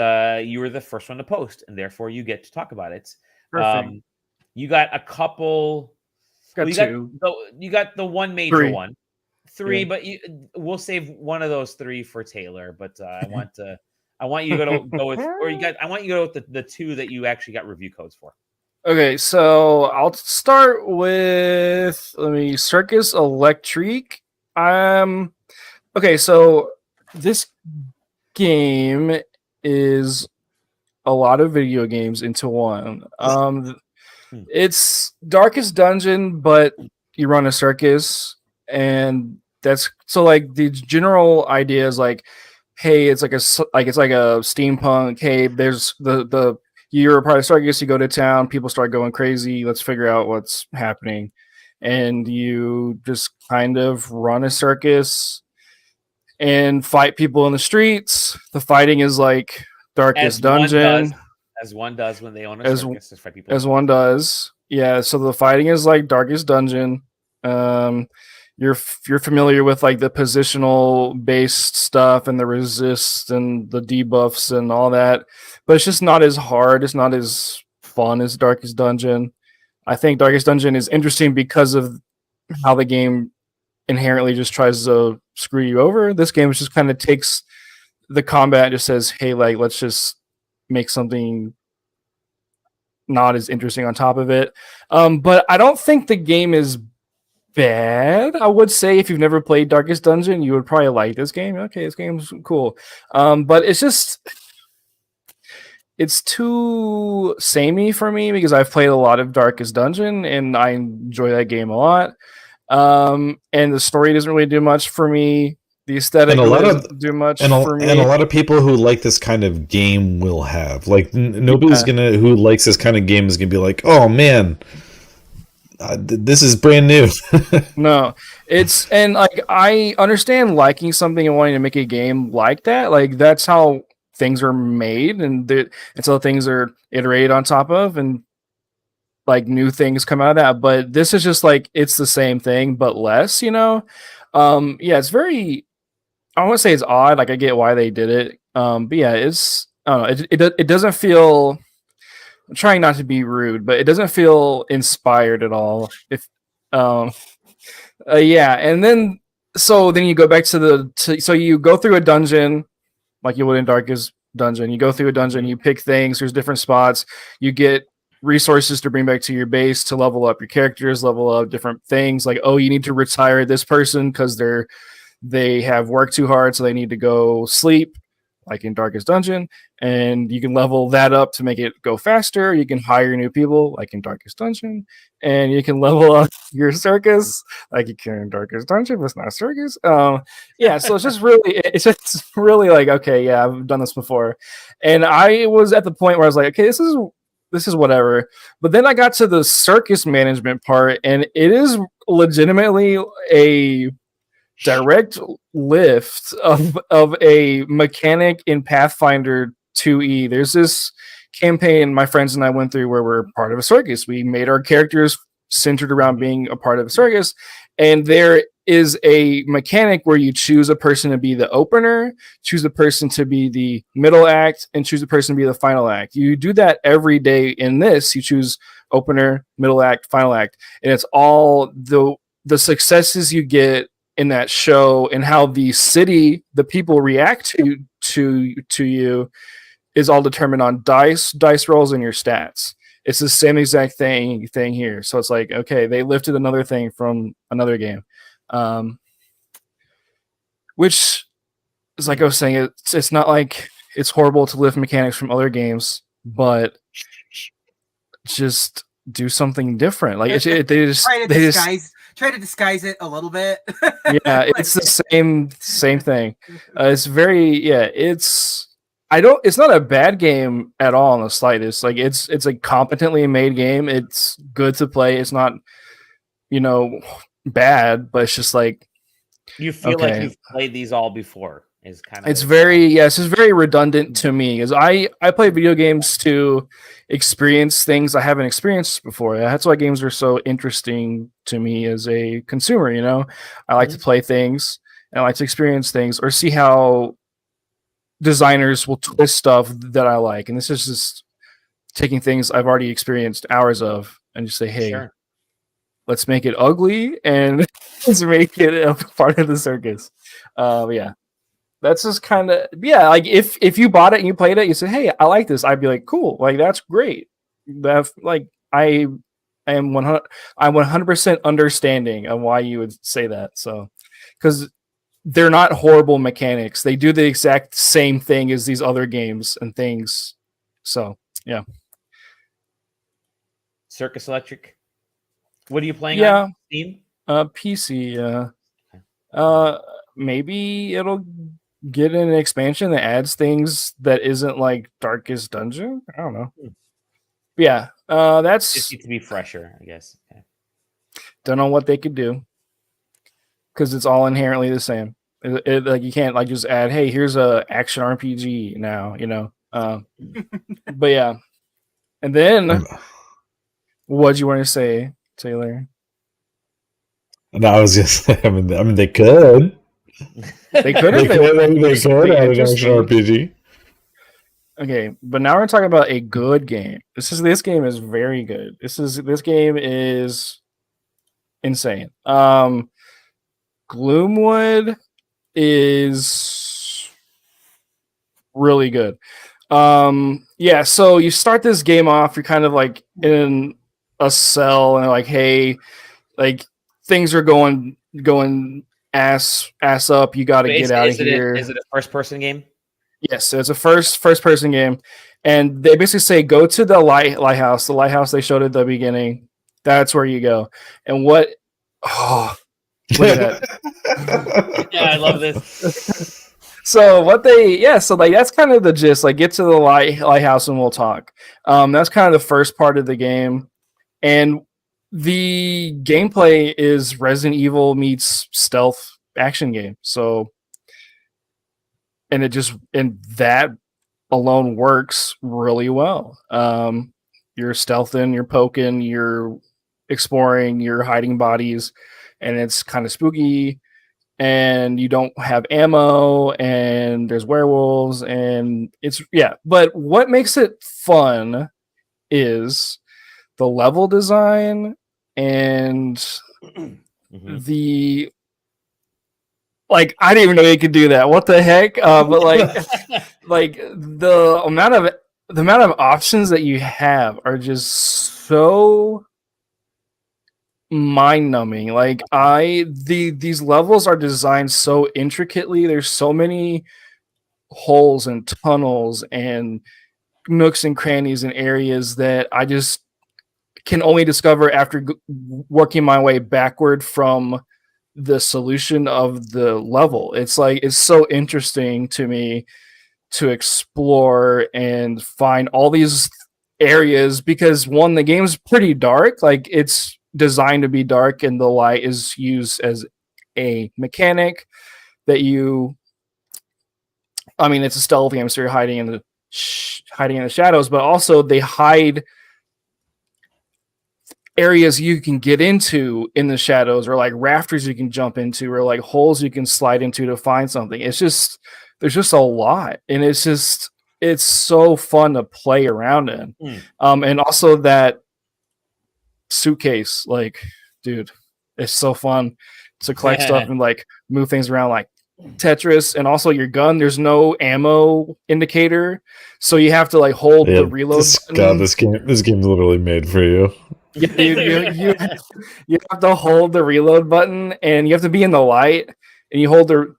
you were the first one to post, and therefore you get to talk about it. You got a couple. You got the one major one. 3, but we'll save one of those 3 for Taylor. But I want you to go with, I want you to go with the 2 that you actually got review codes for. Okay, so I'll start with Circus Electrique. Okay, so this game is a lot of video games into one. It's Darkest Dungeon, but you run a circus. And that's so like the general idea is like, hey, it's like a steampunk. Hey, there's you're a part of the circus. You go to town, people start going crazy. Let's figure out what's happening, and you just kind of run a circus and fight people in the streets. The fighting is like Darkest Dungeon, as one does when they own a circus. Fight people. As one does, yeah. So the fighting is like Darkest Dungeon. You're familiar with like the positional based stuff and the resist and the debuffs and all that, but it's just not as hard. It's not as fun as Darkest Dungeon. I think Darkest Dungeon is interesting because of how the game inherently just tries to screw you over. This game just kind of takes the combat and just says, hey, like, let's just make something not as interesting on top of it. But I don't think the game is bad. I would say if you've never played Darkest Dungeon, you would probably like this game. Okay, this game's cool. But it's too samey for me, because I've played a lot of Darkest Dungeon and I enjoy that game a lot. And the story doesn't really do much for me. The aesthetic doesn't do much for me. And a lot of people who like this kind of game will have. Like, nobody's who likes this kind of game is gonna be like, oh man, this is brand new. No, it's and like I understand liking something and wanting to make a game like that. Like that's how things are made, and until things are iterated on top of, and like new things come out of that. But this is just like it's the same thing but less. Yeah, it's very. I want to say it's odd. Like I get why they did it. But yeah, it's I don't know. It doesn't feel. I'm trying not to be rude, but it doesn't feel inspired at all. If yeah, and then then you go back to so you go through a dungeon like you would in Darkest Dungeon. You go through a dungeon, you pick things. There's different spots. You get resources to bring back to your base to level up your characters, level up different things. Like you need to retire this person because they have worked too hard, so they need to go sleep. Like in Darkest Dungeon, and you can level that up to make it go faster. You can hire new people, like in Darkest Dungeon, and you can level up your circus, like you can in Darkest Dungeon, but it's not a circus. Yeah, so it's just really like, okay, yeah, I've done this before, and I was at the point where I was like, okay, this is whatever. But then I got to the circus management part, and it is legitimately a direct lift of a mechanic in Pathfinder 2E. There's this campaign my friends and I went through where we're part of a circus. We made our characters centered around being a part of a circus, and there is a mechanic where you choose a person to be the opener, choose a person to be the middle act, and choose a person to be the final act. You do that every day in this. You choose opener, middle act, final act, and it's all the successes you get in that show and how the people react to you is all determined on dice rolls and your stats. It's the same exact thing here. So it's like, okay, they lifted another thing from another game, which is like I was saying, it's not like it's horrible to lift mechanics from other games, but just do something different. Like they just try to disguise it a little bit. Yeah, it's the same thing. It's very it's not a bad game at all in the slightest. Like it's a competently made game. It's good to play. It's not bad, but it's just like you feel like you've played these all before. Is kind of it's just very redundant to me because I play video games to experience things I haven't experienced before. That's why games are so interesting to me as a consumer. I like to play things and I like to experience things or see how designers will twist stuff that I like. And this is just taking things I've already experienced hours of and just say, hey, let's make it ugly and let's make it a part of the circus. Yeah. That's just kind of like if you bought it and you played it, you said, "Hey, I like this." I'd be like, "Cool, like that's great." That like I am 100% understanding of why you would say that. So, because they're not horrible mechanics, they do the exact same thing as these other games and things. So, yeah. Circus Electric. What are you playing? Yeah, on Steam? PC. Maybe it'll get an expansion that adds things that isn't like Darkest Dungeon. I don't know. Yeah, that's just needs to be fresher, I guess. Okay. Don't know what they could do because it's all inherently the same. Like you can't like just add, hey, here's a action RPG now, but yeah. And then, what'd you want to say, Taylor? No, I was just. I mean, they could. They could add an action RPG. Okay, but now we're talking about a good game. This game is very good. This game is insane. Gloomwood is really good. Yeah, so you start this game off, you're kind of like in a cell and like, hey, like things are going ass up, you got to get out of here. Is it a first person game? Yes, so it's a first person game, and they basically say go to the lighthouse. The lighthouse they showed at the beginning. That's where you go. And what? Oh, look at that! Yeah, I love this. So like that's kind of the gist. Like get to the lighthouse and we'll talk. That's kind of the first part of the game, and the gameplay is Resident Evil meets stealth action game. So, and that alone works really well. You're stealthing, you're poking, you're exploring, you're hiding bodies, and it's kind of spooky. And you don't have ammo, and there's werewolves, and But what makes it fun is the level design and the I didn't even know you could do that. What the heck? But like the amount of options that you have are just so mind-numbing. These levels are designed so intricately. There's so many holes and tunnels and nooks and crannies and areas that I just can only discover after working my way backward from the solution of the level. It's so interesting to me to explore and find all these areas because one, the game's pretty dark. It's designed to be dark, and the light is used as a mechanic that it's a stealth game, so you're hiding in the shadows, but also they hide areas you can get into in the shadows, or rafters you can jump into, or holes you can slide into to find something. There's just a lot, and it's so fun to play around in. And also that suitcase, dude, it's so fun to collect stuff and move things around like Tetris. And also your gun, there's no ammo indicator, so you have to hold the reload button. God, this game's literally made for you. You have to hold the reload button, and you have to be in the light, and you hold the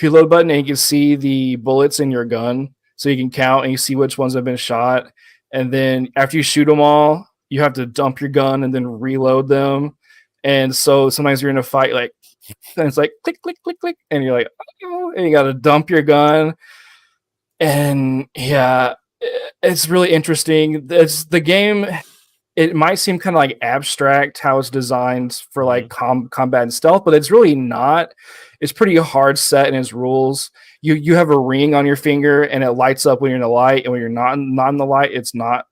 reload button, and you can see the bullets in your gun, so you can count and you see which ones have been shot. And then after you shoot them all, you have to dump your gun and then reload them. And so sometimes you're in a fight, and it's click, click, click, click, and you're oh, and you got to dump your gun. And yeah, it's really interesting. The game. It might seem kind of abstract how it's designed for combat and stealth, but it's really not. It's pretty hard set in its rules. You have a ring on your finger, and it lights up when you're in the light, and when you're not in the light, it's not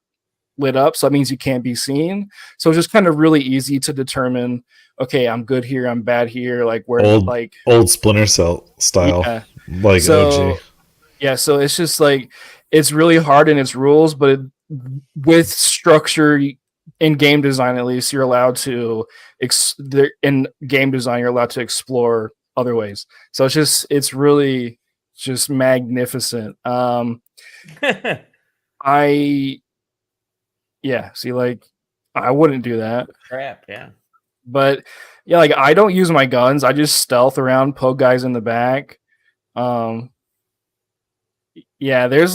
lit up. So that means you can't be seen. So it's just kind of really easy to determine. Okay, I'm good here. I'm bad here. Old Splinter Cell style, OG. Yeah, so it's just it's really hard in its rules, but with structure. In game design, at least, you're allowed to in game design you're allowed to explore other ways. So it's really just magnificent. I wouldn't do that. Crap, yeah. But yeah, I don't use my guns. I just stealth around, poke guys in the back. There's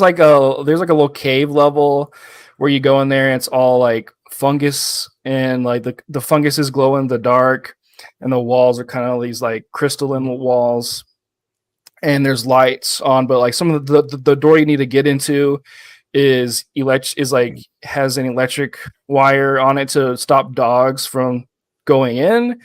a little cave level where you go in there, and it's all fungus, and the fungus is glow in the dark, and the walls are kind of these crystalline walls, and there's lights on, but some of the door you need to get into has an electric wire on it to stop dogs from going in,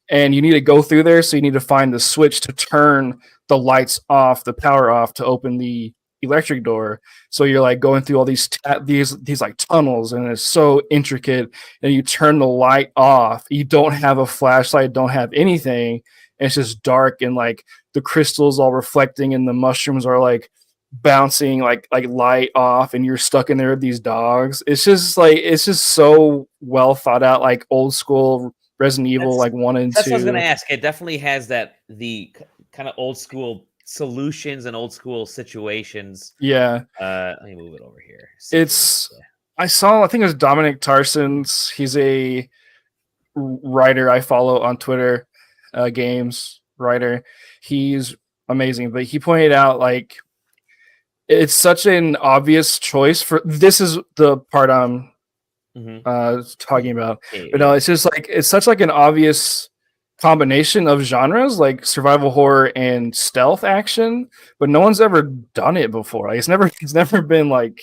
and you need to go through there, so you need to find the switch to turn the lights off, the power off, to open the electric door. So you're going through all these tunnels, and it's so intricate, and you turn the light off. You don't have a flashlight, don't have anything, and it's just dark, and the crystals all reflecting, and the mushrooms are bouncing light off, and you're stuck in there with these dogs. It's just so well thought out, old school Resident Evil 1 and 2. That's what I was gonna ask. It definitely has the kind of old school solutions and old school situations. Yeah. Let me move it over here. I think it was Dominic Tarson's. He's a writer I follow on Twitter, games writer. He's amazing, but he pointed out it's such an obvious choice for this is the part I'm talking about. But no, it's just it's such an obvious combination of genres, survival horror and stealth action, but no one's ever done it before. It's never been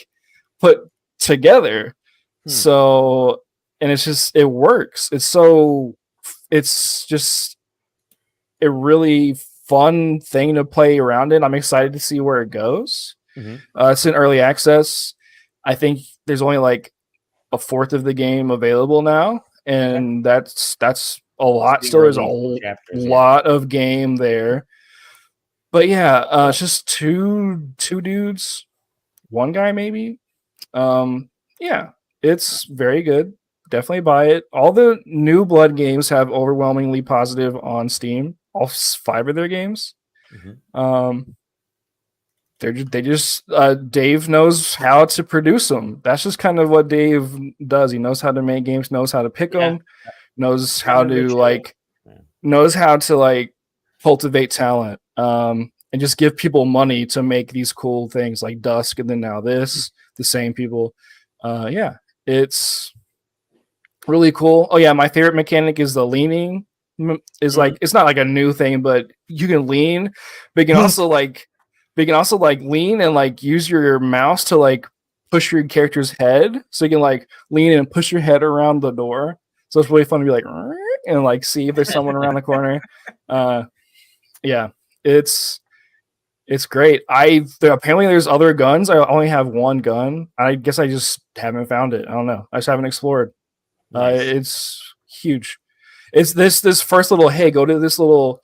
put together. So and it works. It's just a really fun thing to play around in. I'm excited to see where it goes. It's in early access. I think there's only like a fourth of the game available now, and that's a lot. Still, there's a lot of game there. But yeah, it's just two dudes, one guy maybe. Yeah, it's very good. Definitely buy it. All the new Blood games have overwhelmingly positive on Steam. All 5 of their games. Dave knows how to produce them. That's just kind of what Dave does. He knows how to make games, knows how to pick them, knows how to cultivate talent, and just give people money to make these cool things like Dusk and then now this. The same people. It's really cool. Oh yeah, my favorite mechanic is the leaning. Is like it's not like a new thing, but you can lean, but you can also lean and like use your mouse to like push your character's head, so you can like lean and push your head around the door. So it's really fun to be like and like see if there's someone around the corner. Yeah, it's great. Apparently there's other guns. I only have one gun. I guess I just haven't found it. I don't know. I just haven't explored. Nice. It's huge. It's this first little, hey, go to this little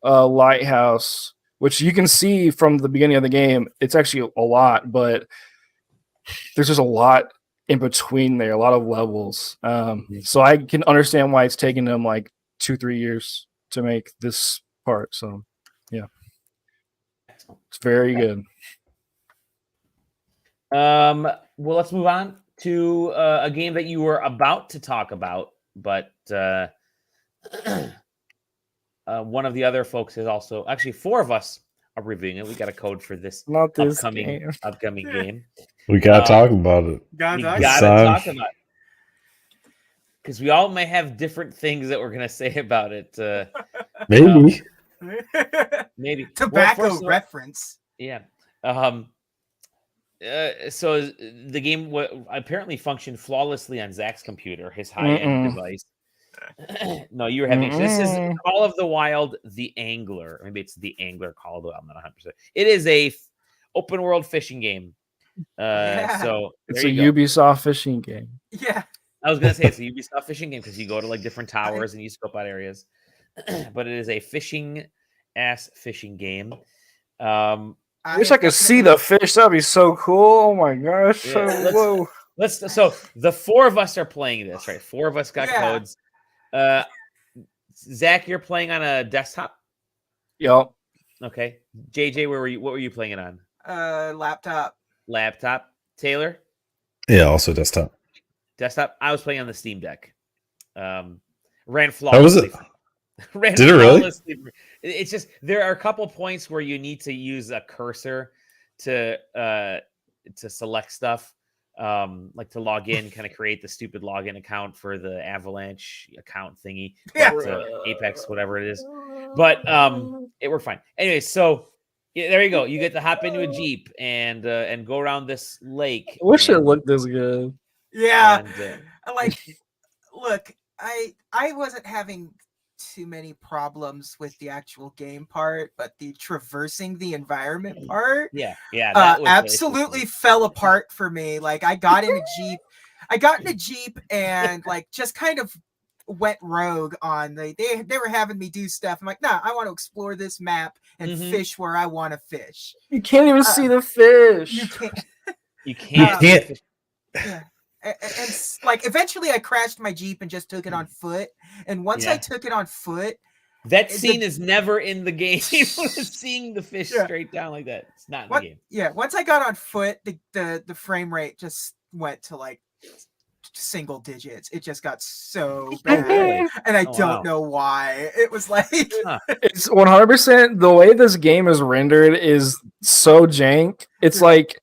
lighthouse, which you can see from the beginning of the game. It's actually a lot, but there's just a lot in between there, a lot of levels. So I can understand why it's taking them like 2-3 years to make this part. So yeah, it's very good. Well, let's move on to a game that you were about to talk about, but one of the other folks is also, actually 4 of us are reviewing it. We got a code for this upcoming game. We gotta talk about it. Gotta talk about it. Because we all may have different things that we're gonna say about it. Maybe. Maybe. Tobacco reference. Yeah. So the game apparently functioned flawlessly on Zach's computer, his high-end device. No, you were having. This is Call of the Wild: The Angler. Maybe it's The Angler Call of the Wild. I'm not 100%. It is a open world fishing game. So it's a Ubisoft fishing game. Yeah, I was gonna say it's a Ubisoft fishing game because you go to like different towers and you scope out areas. But it is a fishing game. I wish I could see the fish. That'd be so cool. Oh my gosh! Yeah, whoa. So the 4 of us are playing this, right? 4 of us got codes. Zach, you're playing on a desktop? Yep. Okay. JJ, what were you playing it on? Laptop. Taylor? Yeah, also desktop. I was playing on the Steam Deck. Ran flawlessly. How was it? Did it really? It's just there are a couple points where you need to use a cursor to select stuff. Like to log in, kind of create the stupid login account for the Avalanche account thingy, Apex, whatever it is. But it worked fine. Anyway, so there you go. You get to hop into a Jeep and go around this lake. I wish it looked this good. Yeah, look, I wasn't having too many problems with the actual game part, but the traversing the environment part, that absolutely fell apart for me. Like I got in a Jeep and like just kind of went rogue on they were having me do stuff. I'm like, nah, I want to explore this map and fish where I want to fish. You can't even see the fish. You can't. Yeah. And like eventually I crashed my Jeep and just took it on foot. And once I took it on foot, that scene is never in the game. Seeing the fish straight down like that, it's not in the game. Yeah, once I got on foot, the frame rate just went to like single digits. It just got so bad, and I don't know why. It was like it's 100% the way this game is rendered is so jank. It's like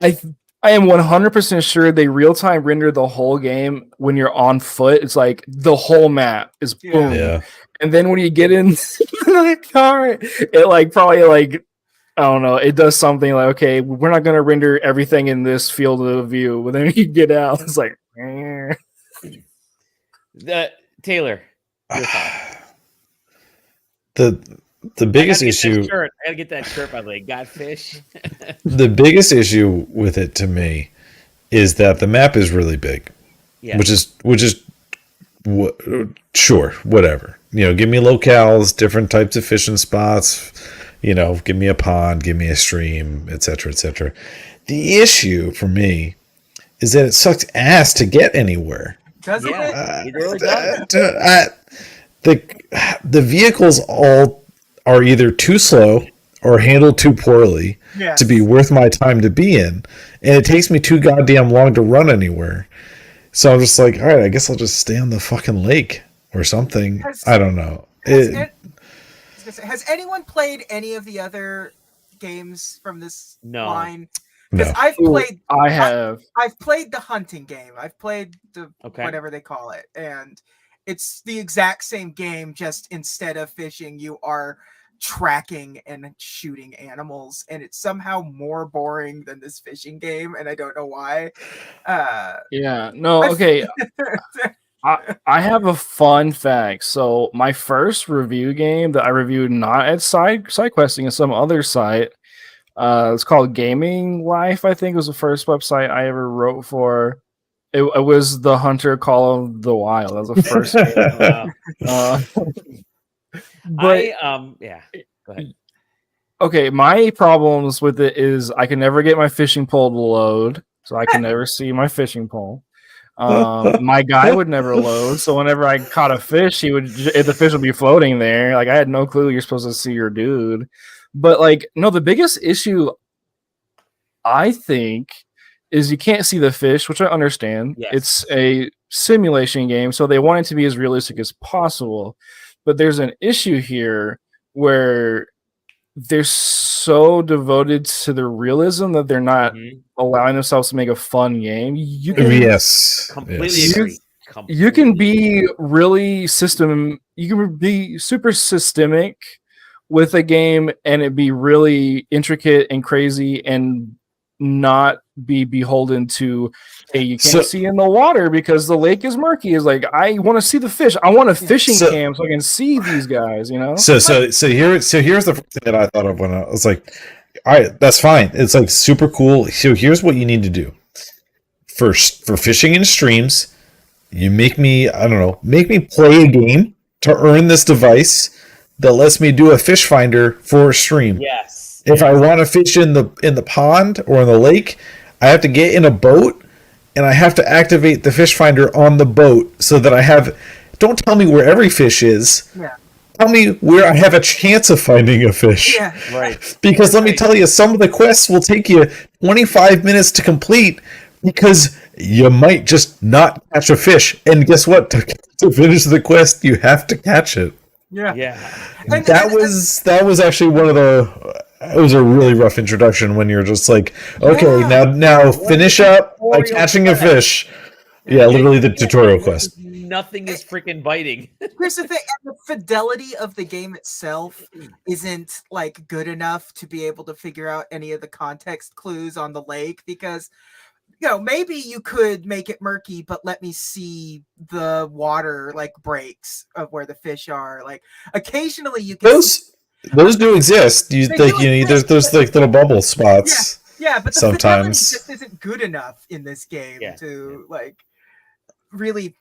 I am 100% sure they real-time render the whole game when you're on foot. It's like the whole map is boom. Yeah. And then when you get in the car, it like probably like, I don't know, it does something like, okay, we're not going to render everything in this field of view. But then you get out, it's like, Taylor, your thoughts. The biggest issue. I gotta get that shirt by the way. Got fish. The biggest issue with it to me is that the map is really big, which is sure, whatever. Give me locales, different types of fishing spots. Give me a pond, give me a stream, etc., etc. The issue for me is that it sucks ass to get anywhere. Does it? It really does. The vehicles all are either too slow or handled too poorly to be worth my time to be in, and it takes me too goddamn long to run anywhere. So I'm just like, all right, I guess I'll just stay on the fucking lake or something. I don't know. Has anyone played any of the other games from this line? No. I've played the hunting game. I've played the whatever they call it, and it's the exact same game. Just instead of fishing, you are tracking and shooting animals, and it's somehow more boring than this fishing game, and I don't know why. I have a fun fact. So my first review game that I reviewed not at SideQuesting, at some other site, it's called Gaming Life, I think was the first website I ever wrote for. It was the Hunter Call of the Wild. That was the first game. But go ahead. Okay, my problems with it is I can never get my fishing pole to load, so I can never see my fishing pole. My guy would never load, so whenever I caught a fish, the fish would be floating there. Like I had no clue you're supposed to see your dude. But the biggest issue I think is you can't see the fish, which I understand. Yes. It's a simulation game, so they want it to be as realistic as possible. But there's an issue here where they're so devoted to the realism that they're not allowing themselves to make a fun game. Completely agree. You can be really you can be super systemic with a game and it be really intricate and crazy and not be beholden to you can't see in the water because the lake is murky. Is like, I want to see the fish. I want a fishing cam so I can see these guys, So here's the first thing that I thought of when I was like, all right, that's fine. It's like super cool. So here's what you need to do. First, for fishing in streams, you make me play a game to earn this device that lets me do a fish finder for a stream. Yes. If I want to fish in the pond or in the lake, I have to get in a boat and I have to activate the fish finder on the boat so that I have. Don't tell me where every fish is. Yeah. Tell me where I have a chance of finding a fish. Yeah. Right. Because let me tell you, some of the quests will take you 25 minutes to complete because you might just not catch a fish. And guess what? To finish the quest, you have to catch it. Yeah. That was actually one of the. It was a really rough introduction when you're just like, okay, now finish up by catching a fish. Yeah, literally the tutorial quest. Nothing is freaking biting. Here's the thing: the fidelity of the game itself isn't good enough to be able to figure out any of the context clues on the lake because. Maybe you could make it murky, but let me see the water breaks of where the fish are. Occasionally you can those do exist. There's those little bubble spots. Yeah, but the sometimes just isn't good enough in this game to really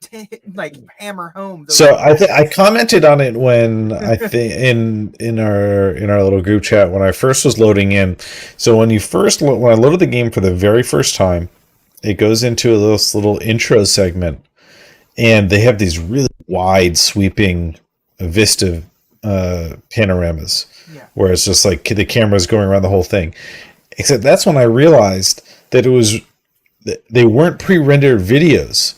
hammer home. So I commented on it when I think in our little group chat when I first was loading in. So when I loaded the game for the very first time, it goes into this little intro segment, and they have these really wide sweeping vista panoramas where it's just like the camera's going around the whole thing. Except that's when I realized that they weren't pre-rendered videos.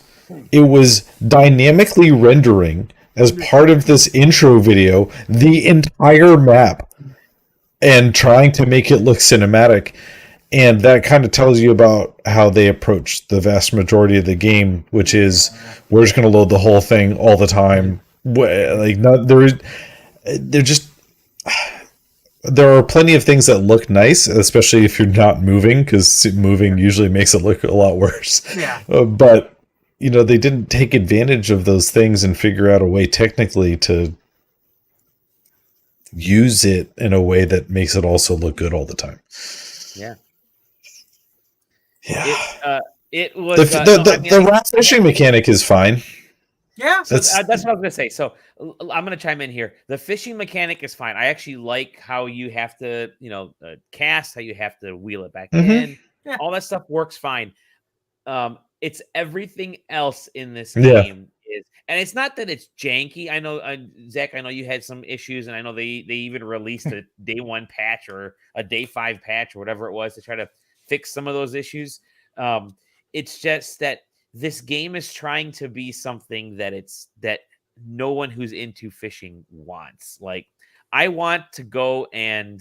It was dynamically rendering as part of this intro video the entire map and trying to make it look cinematic. And that kind of tells you about how they approach the vast majority of the game, which is we're just going to load the whole thing all the time. There are plenty of things that look nice, especially if you're not moving, because moving usually makes it look a lot worse. Yeah. But they didn't take advantage of those things and figure out a way technically to use it in a way that makes it also look good all the time. Yeah. Yeah. It was the rat fishing mechanic is fine. Yeah, so that's what I was gonna say. So I'm gonna chime in here. The fishing mechanic is fine. I actually like how you have to, cast, how you have to wheel it back in. Yeah. All that stuff works fine. It's everything else in this Yeah. game is, and it's not that it's janky. I know, Zach, I know you had some issues, and I know they even released a day 1 patch or a day 5 patch or whatever it was to try to fix some of those issues. It's just that this game is trying to be something that no one who's into fishing wants. Like, I want to go and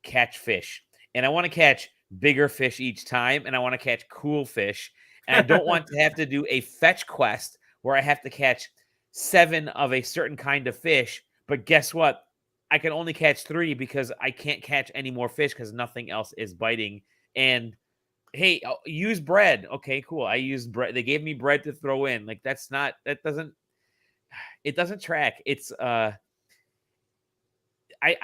catch fish, and I want to catch bigger fish each time, and I want to catch cool fish, and I don't want to have to do a fetch quest where I have to catch 7 of a certain kind of fish. But guess what? I can only catch 3 because I can't catch any more fish because nothing else is biting. And hey, use bread. Okay, cool. I used bread. They gave me bread to throw in. Like, it doesn't track. It's I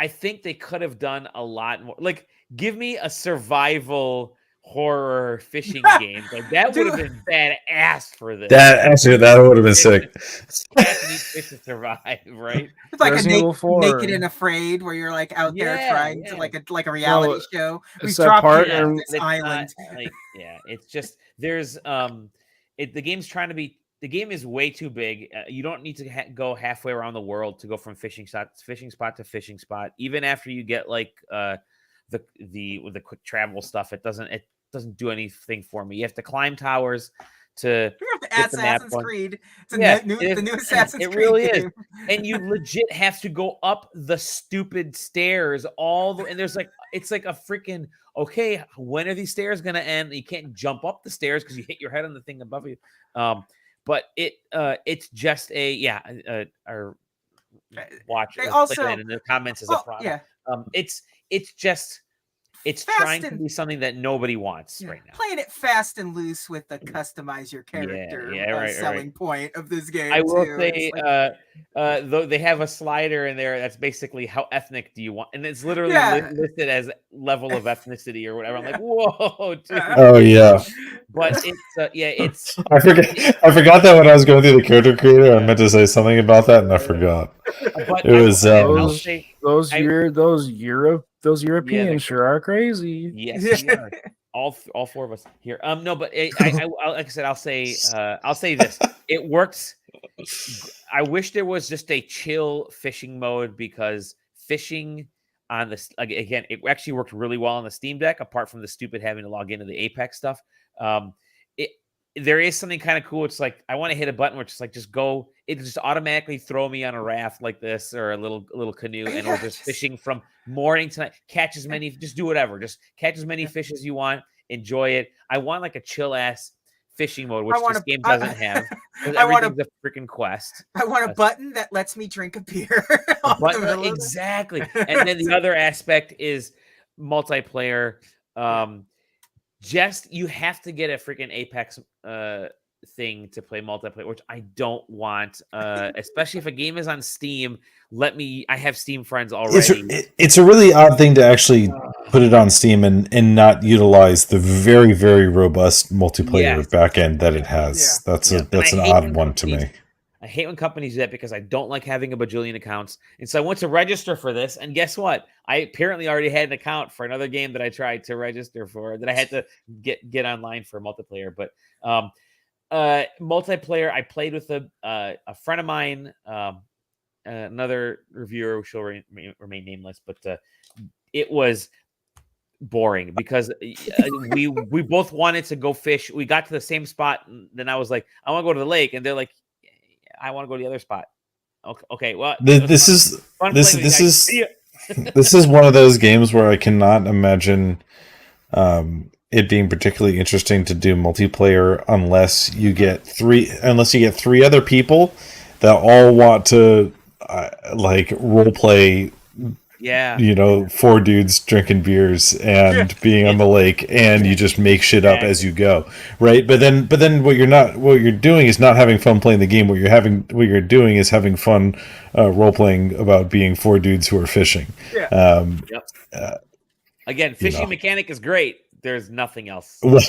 think they could have done a lot more. Like, give me a survival horror fishing game. Like, that would have been badass for this. That would have been sick. Cats need fish to survive, right? It's like Resident Evil 4. Naked and Afraid, where you're like out there trying to like a reality show. We it's that dropped part you on in- this island. It's just there's the game's trying to be. The game is way too big. You don't need to go halfway around the world to go from fishing spot to fishing spot. Even after you get like the quick travel stuff, it doesn't do anything for me. You have to climb towers to get the Assassin's Creed. It's the new Assassin's Creed. It really game. is. And you legit have to go up the stupid stairs and there's like, it's like a freaking, okay, when are these stairs going to end? You can't jump up the stairs because you hit your head on the thing above you. But it's just our watch also in the comments as a product. Yeah. It's trying to be something that nobody wants right now. Playing it fast and loose with the customize your character selling point of this game. I will say, though they have a slider in there that's basically how ethnic do you want, and it's literally listed as level of ethnicity or whatever. I'm like, whoa, dude. Oh yeah. But it's I forgot that when I was going through the character creator, I meant to say something about that, and I forgot. But it was those Europeans sure are crazy. Yes, they are. All 4 of us here. No, but I like I said, I'll say this. It works. I wish there was just a chill fishing mode, because fishing on this again, it actually worked really well on the Steam Deck. Apart from the stupid having to log into the Apex stuff, there is something kind of cool. It's like I want to hit a button where it's like just go. It just automatically throw me on a raft like this or a little canoe, and we're just fishing from morning to night. Catch as many, just do whatever. Just catch as many fish as you want. Enjoy it. I want like a chill ass fishing mode, which this game doesn't have. Everything's a freaking quest. I want a button that lets me drink a beer. Exactly. And then the other aspect is multiplayer. Just you have to get a freaking Apex thing to play multiplayer, which I don't want. Especially if a game is on Steam. I have Steam friends already. It's a really odd thing to actually put it on Steam and not utilize the very, very robust multiplayer backend that it has. That's an odd one to me. I hate when companies do that because I don't like having a bajillion accounts. And so I went to register for this, and guess what? I apparently already had an account for another game that I tried to register for that I had to get online for multiplayer. But multiplayer, I played with a friend of mine, another reviewer who shall remain nameless, but it was boring because we both wanted to go fish. We got to the same spot, and then I was like, I want to go to the lake, and they're like, I want to go to the other spot. Okay, well, this is one of those games where I cannot imagine it being particularly interesting to do multiplayer unless you get three other people that all want to like role play Yeah. you know, 4 dudes drinking beers and being on the lake, and you just make shit up as you go, right? But then what you're doing is not having fun playing the game. What you're doing is having fun role playing about being 4 dudes who are fishing. Yeah. Again, fishing mechanic is great. There's nothing else. When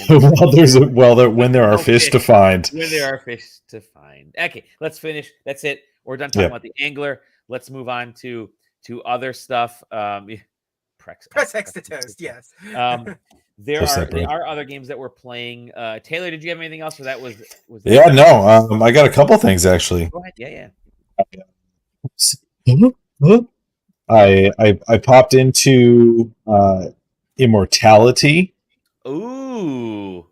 there are fish to find. When there are fish to find. Okay, let's finish. That's it. We're done talking about the angler. Let's move on to other stuff. Press X to toast. Yes. There are other games that we're playing. Taylor, did you have anything else, or that was that Yeah, no. I got a couple things actually. Go ahead. Yeah. I popped into Immortality. Ooh.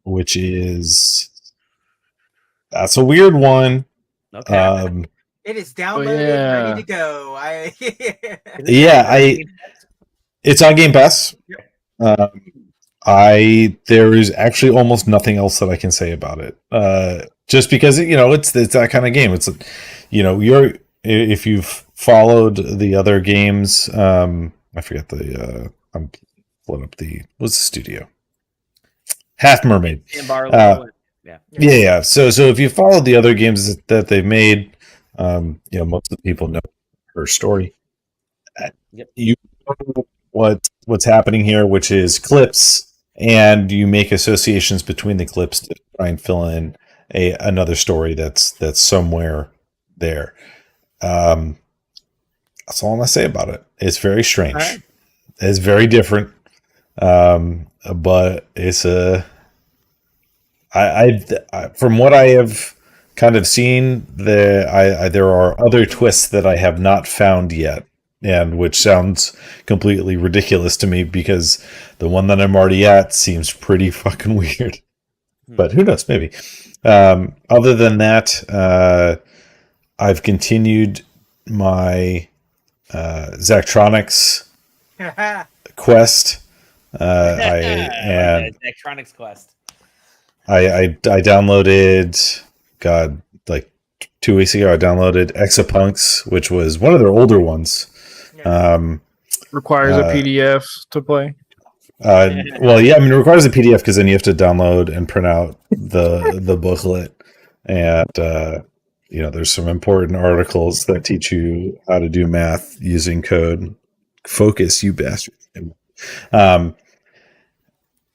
Which is that's a weird one. Okay. It is downloaded, ready to go. It's on Game Pass. Yep. There is actually almost nothing else that I can say about it. Just because it's that kind of game. It's if you've followed the other games, I forget I'm pulling up what's the studio? Half Mermaid. Yeah. So if you followed the other games that they've made, most of the people know her story. Yep. You know what's happening here, which is clips, and you make associations between the clips to try and fill in another story that's somewhere there. That's all I'm gonna say about it. It's very strange. Right. It's very different, but it's from what I have kind of seen, there are other twists that I have not found yet, and which sounds completely ridiculous to me because the one that I'm already at seems pretty fucking weird. But who knows? Maybe. Other than that, I've continued my Zachtronics quest. Zachtronics quest. I downloaded, like 2 weeks ago, I downloaded Exapunks, which was one of their older ones. Requires a PDF to play. It requires a PDF because then you have to download and print out the booklet, and there's some important articles that teach you how to do math using code. Focus, you bastard.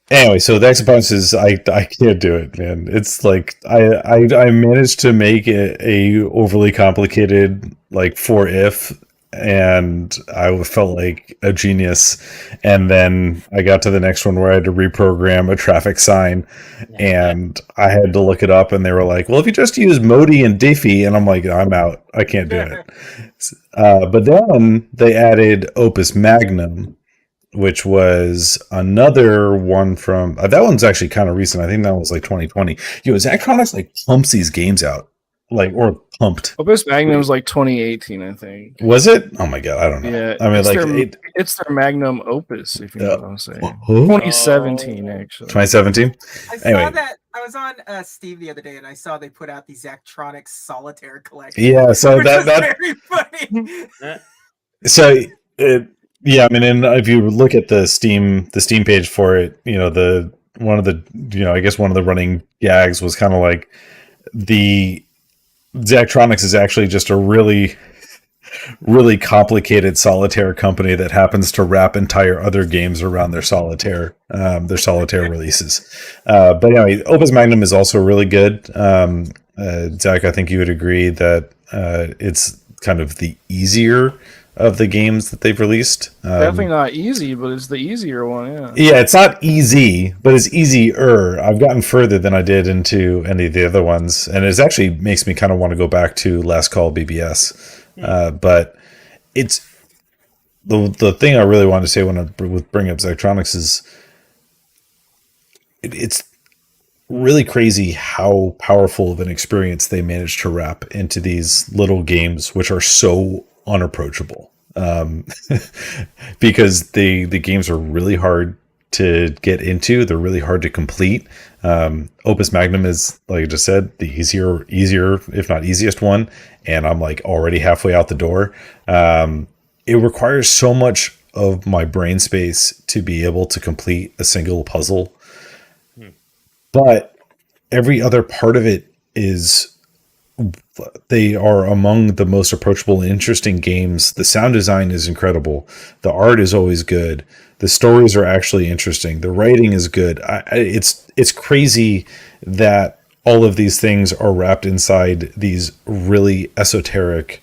Anyway, so the Exapunks is I can't do it, man. It's like I managed to make it a overly complicated like for if, and I felt like a genius. And then I got to the next one where I had to reprogram a traffic sign, and I had to look it up, and they were like, "Well, if you just use Modi and Diffie," and I'm like, "I'm out. I can't do it." But then they added Opus Magnum, which was another one from that one's actually kind of recent. I think that was like 2020. Zachtronics like pumps these games out, or pumped. Opus Magnum was like 2018, I think. Was it? Oh my god, I don't know. Yeah, I mean, it's their Magnum Opus, if you know what I'm saying. 2017, actually. 2017. Saw that. I was on Steam the other day, and I saw they put out the Zachtronics Solitaire collection. Yeah, so that's very funny. Yeah, I mean, and if you look at the Steam page for it, one of the running gags was kind of like the Zachtronics is actually just a really, really complicated solitaire company that happens to wrap entire other games around their solitaire releases. But anyway, Opus Magnum is also really good. Zach, I think you would agree that it's kind of the easier of the games that they've released. Definitely not easy, but it's the easier one. Yeah, it's not easy, but it's easier. I've gotten further than I did into any of the other ones, and it actually makes me kind of want to go back to Last Call BBS. But it's the thing I really wanted to say when I bring up Zachtronics is it's really crazy how powerful of an experience they managed to wrap into these little games, which are so unapproachable, because the games are really hard to get into. They're really hard to complete. Opus Magnum is, like I just said, the easier if not easiest one, and I'm like already halfway out the door. it requires so much of my brain space to be able to complete a single puzzle. But every other part of it is, they are among the most approachable and interesting games. The sound design is incredible. The art is always good. The stories are actually interesting. The writing is good. It's crazy that all of these things are wrapped inside these really esoteric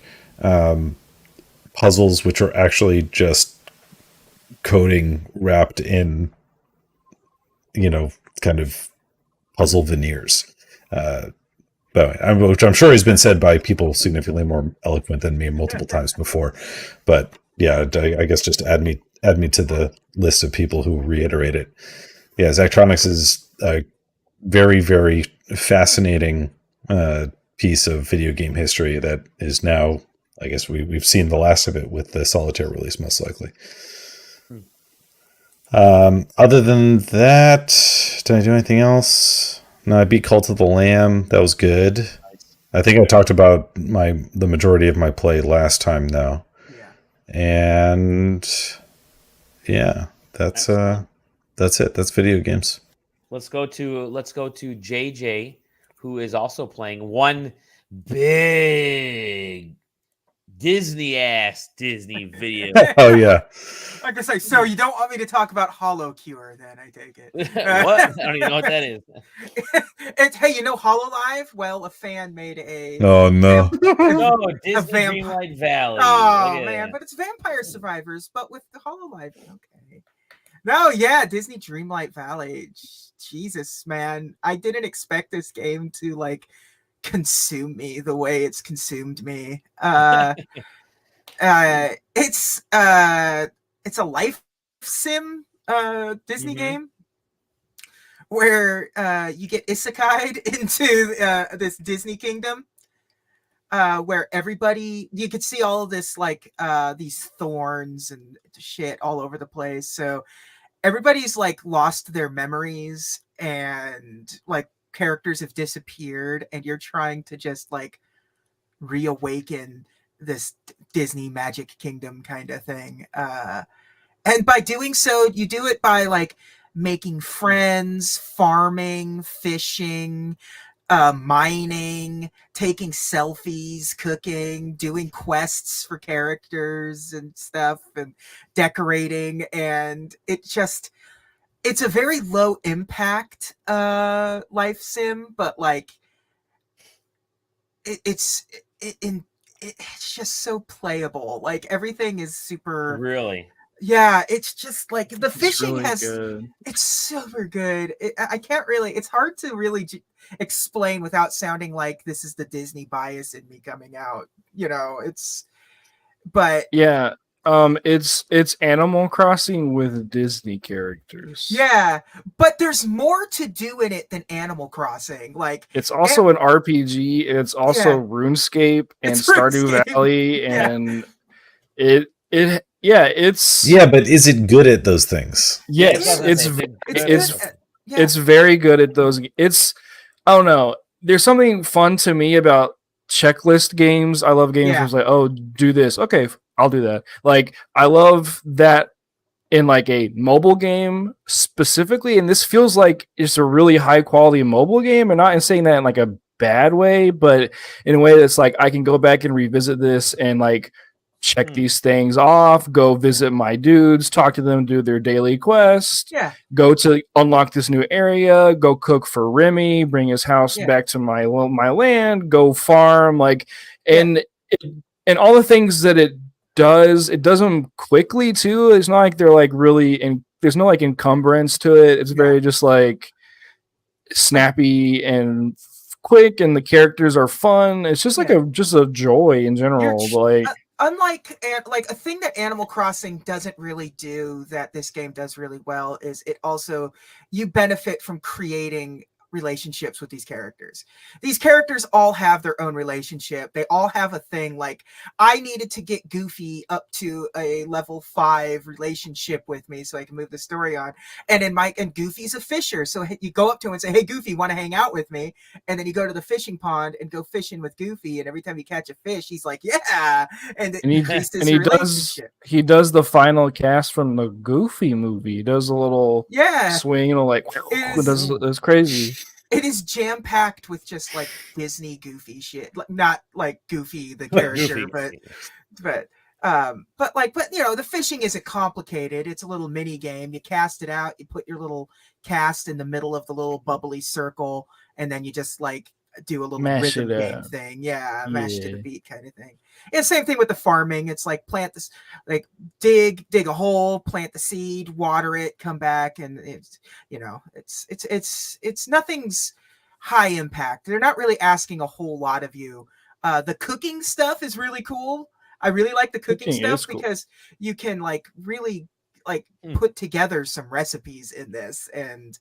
puzzles, which are actually just coding wrapped in, kind of puzzle veneers. Which I'm sure has been said by people significantly more eloquent than me multiple times before. But yeah, I guess just add me to the list of people who reiterate it. Yeah, Zachtronics is a very, very fascinating piece of video game history that is now, I guess we've seen the last of it with the Solitaire release, most likely. Other than that, did I do anything else? No, I beat Cult of the Lamb. That was good. I think I talked about the majority of my play last time, though. Yeah. And yeah, that's it. That's video games. Let's go to JJ, who is also playing one big Disney video. Oh yeah. Like I say, so you don't want me to talk about Hollow Cure, then I take it. What? I don't even know what that is. Hey, HoloLive? Well, a fan made a. Oh no. No, Disney Dreamlight Valley. Oh man, but it's Vampire Survivors, but with the HoloLive. Okay. No, yeah, Disney Dreamlight Valley. Jesus, man, I didn't expect this game to like consume me the way it's consumed me. It's a life sim Disney game where you get isekai'd into this Disney kingdom where everybody, you could see all of this like these thorns and shit all over the place. So everybody's like lost their memories and like characters have disappeared, and you're trying to just like reawaken this Disney Magic Kingdom kind of thing. And by doing so, you do it by like making friends, farming, fishing, mining, taking selfies, cooking, doing quests for characters and stuff, and decorating. And it's a very low impact life sim, but like it's just so playable. Like everything is super. Really? Yeah, it's just like the fishing really good. It's super good. I can't really. It's hard to really explain without sounding like this is the Disney bias in me coming out. But yeah. It's Animal Crossing with Disney characters. Yeah, but there's more to do in it than Animal Crossing. Like it's also an RPG. It's also RuneScape and Stardew Valley, and it's but is it good at those things? Yes, it's very good at those. I don't know. There's something fun to me about checklist games. I love games where it's like, oh, do this. Okay, I'll do that. Like, I love that in like a mobile game specifically, and this feels like it's a really high quality mobile game, and not in saying that in like a bad way, but in a way that's like I can go back and revisit this and like check these things off, go visit my dudes, talk to them, do their daily quest, go to unlock this new area, go cook for Remy, bring his house back to my land, go farm, like, and all the things that it does them quickly too. It's not like they're like really there's no like encumbrance to it. It's very just like snappy and quick, and the characters are fun. It's just like a joy in general. Unlike a thing that Animal Crossing doesn't really do that this game does really well is it also, you benefit from creating relationships with these characters. These characters all have their own relationship. They all have a thing. Like, I needed to get Goofy up to a level 5 relationship with me so I can move the story on. And Goofy's a fisher, so you go up to him and say, "Hey, Goofy, want to hang out with me?" And then you go to the fishing pond and go fishing with Goofy. And every time you catch a fish, he's like, "Yeah!" And he does the final cast from the Goofy movie. He does a little swing, like it's crazy. It is jam packed with just like Disney Goofy shit, not like Goofy the character, Goofy. but the fishing isn't complicated. It's a little mini game. You cast it out. You put your little cast in the middle of the little bubbly circle, and then you just like do a little rhythm game thing. Yeah, mash to the beat kind of thing. And same thing with the farming. It's like plant this, like dig a hole, plant the seed, water it, come back, and it's nothing's high impact. They're not really asking a whole lot of you. The cooking stuff is really cool. I really like the cooking stuff because you can like really like put together some recipes in this. And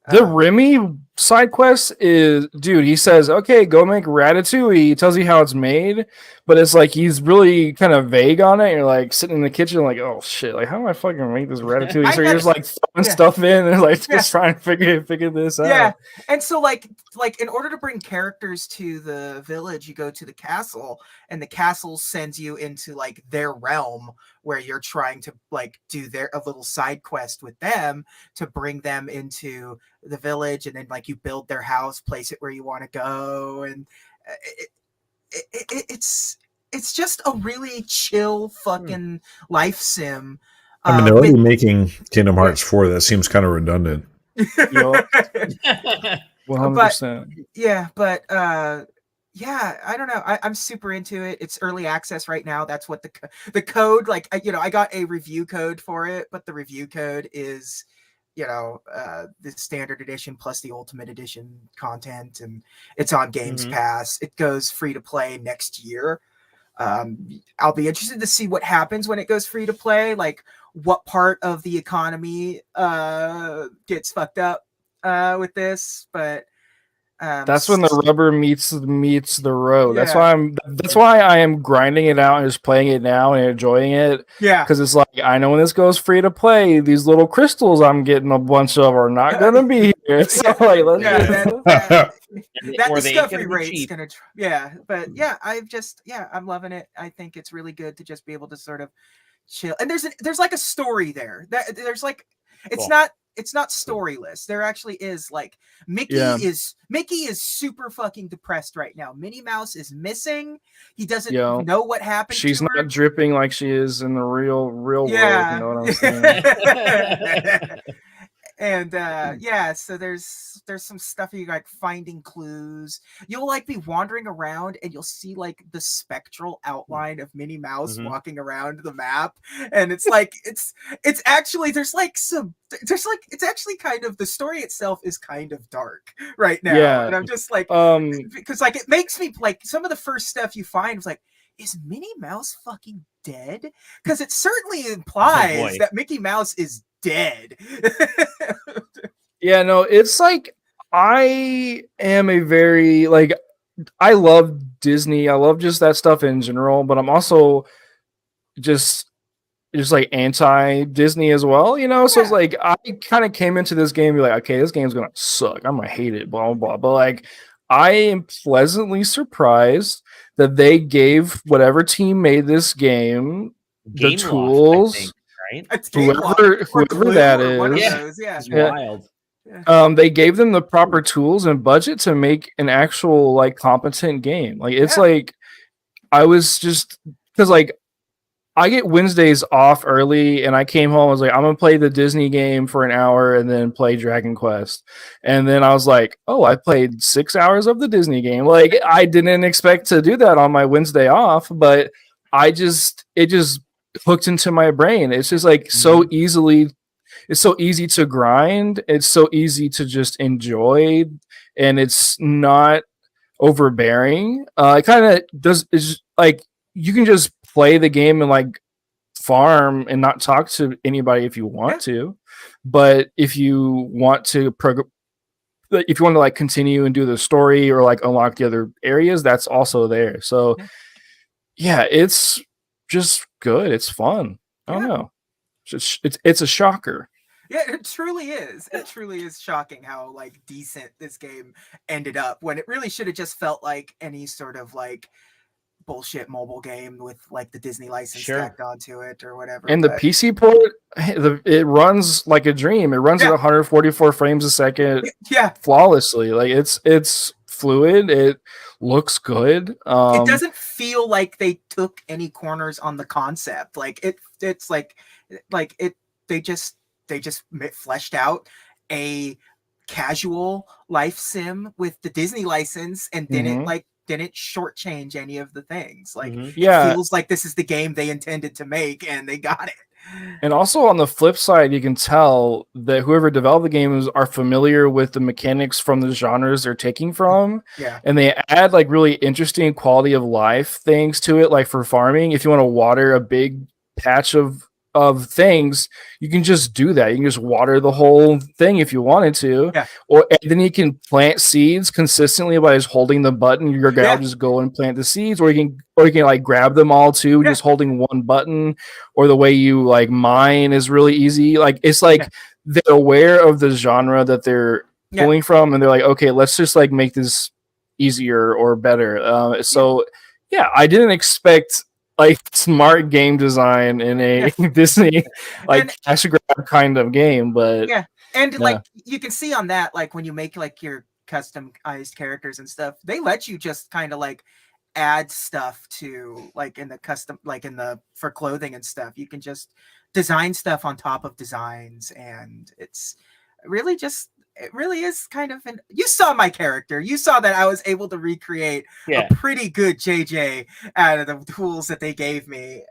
the Remy side quest is, dude, he says, "Okay, go make ratatouille." He tells you how it's made, but it's like he's really kind of vague on it. You're like sitting in the kitchen like, "Oh shit, like how do I fucking make this ratatouille?" So you're just like throwing stuff in and like just trying to figure this out. Yeah. And so like in order to bring characters to the village, you go to the castle, and the castle sends you into like their realm where you're trying to like do a little side quest with them to bring them into the village, and then like you build their house, place it where you want to go, and it's just a really chill fucking life sim. I mean, they're already making Kingdom Hearts 4. That seems kind of redundant. 100%. Yeah, I don't know. I'm super into it. It's early access right now. That's what the code, like, I got a review code for it, but the review code is, the standard edition plus the ultimate edition content, and it's on Games Pass. It goes free to play next year. I'll be interested to see what happens when it goes free to play, like what part of the economy gets fucked up with this, but that's when the rubber meets the road. That's why I am grinding it out and just playing it now and enjoying it. Yeah, because it's like, I know when this goes free to play, these little crystals I'm getting a bunch of are not gonna be here. So like, that discovery rate's gonna but I'm loving it. I think it's really good to just be able to sort of chill, and there's like a story there. There's like, it's not storyless. There actually is like Mickey is super fucking depressed right now. Minnie Mouse is missing. He doesn't know what happened. She's to her. not dripping like she is in the real world. You know what I'm saying? And so there's some stuff you like finding clues. You'll like be wandering around and you'll see like the spectral outline of Minnie Mouse walking around the map, and it's like it's actually it's actually kind of, the story itself is kind of dark right now. Yeah. And I'm just like, because like it makes me like, some of the first stuff you find is like, is Minnie Mouse fucking dead? Because it certainly implies that Mickey Mouse is dead. It's like, I am a very, like, I love Disney. I love just that stuff in general, but I'm also just like anti-Disney as well, So it's like, I kind of came into this game and be like, okay, this game's gonna suck, I'm gonna hate it, blah blah blah. But like, I am pleasantly surprised that they gave whatever team made this game the tools. I think, right? It's whoever that is. It's wild. They gave them the proper tools and budget to make an actual like competent game. Like, it's like, I was just, because like, I get Wednesdays off early, and I came home. I was like, I'm gonna play the Disney game for an hour and then play Dragon Quest. And then I was like, oh, I played 6 hours of the Disney game. Like, I didn't expect to do that on my Wednesday off, but it just hooked into my brain. It's just like it's so easy to grind. It's so easy to just enjoy, and it's not overbearing. It kind of does. It's like, you can just play the game and like farm and not talk to anybody if you want to, but if you want to if you want to like continue and do the story or like unlock the other areas, that's also there. So yeah, it's just good. It's fun. I don't know. It's a shocker. Yeah, it truly is. It truly is shocking how like decent this game ended up when it really should have just felt like any sort of like bullshit mobile game with like the Disney license tacked onto it or whatever. And the PC port, it runs like a dream. It runs at 144 frames a second, flawlessly. Like it's fluid. It looks good. It doesn't feel like they took any corners on the concept. Like it's like they just fleshed out a casual life sim with the Disney license and didn't shortchange any of the things. Like it feels like this is the game they intended to make and they got it. And also on the flip side, you can tell that whoever developed the games are familiar with the mechanics from the genres they're taking from. Yeah. And they add like really interesting quality of life things to it. Like for farming, if you want to water a big patch of things, you can just do that. You can just water the whole thing if you wanted to. Yeah. And then you can plant seeds consistently by just holding the button. Your guy will just go and plant the seeds, or you can like grab them all too, just holding one button. Or the way you like mine is really easy. Like it's like they're aware of the genre that they're pulling from, and they're like, okay, let's just like make this easier or better. So I didn't expect like smart game design in a Disney like cash grab kind of game, but like you can see on that, like when you make like your customized characters and stuff, they let you just kind of like add stuff to like in the custom, like in the for clothing and stuff. You can just design stuff on top of designs, and it's really just. It really is kind of you saw my character. You saw that I was able to recreate a pretty good JJ out of the tools that they gave me.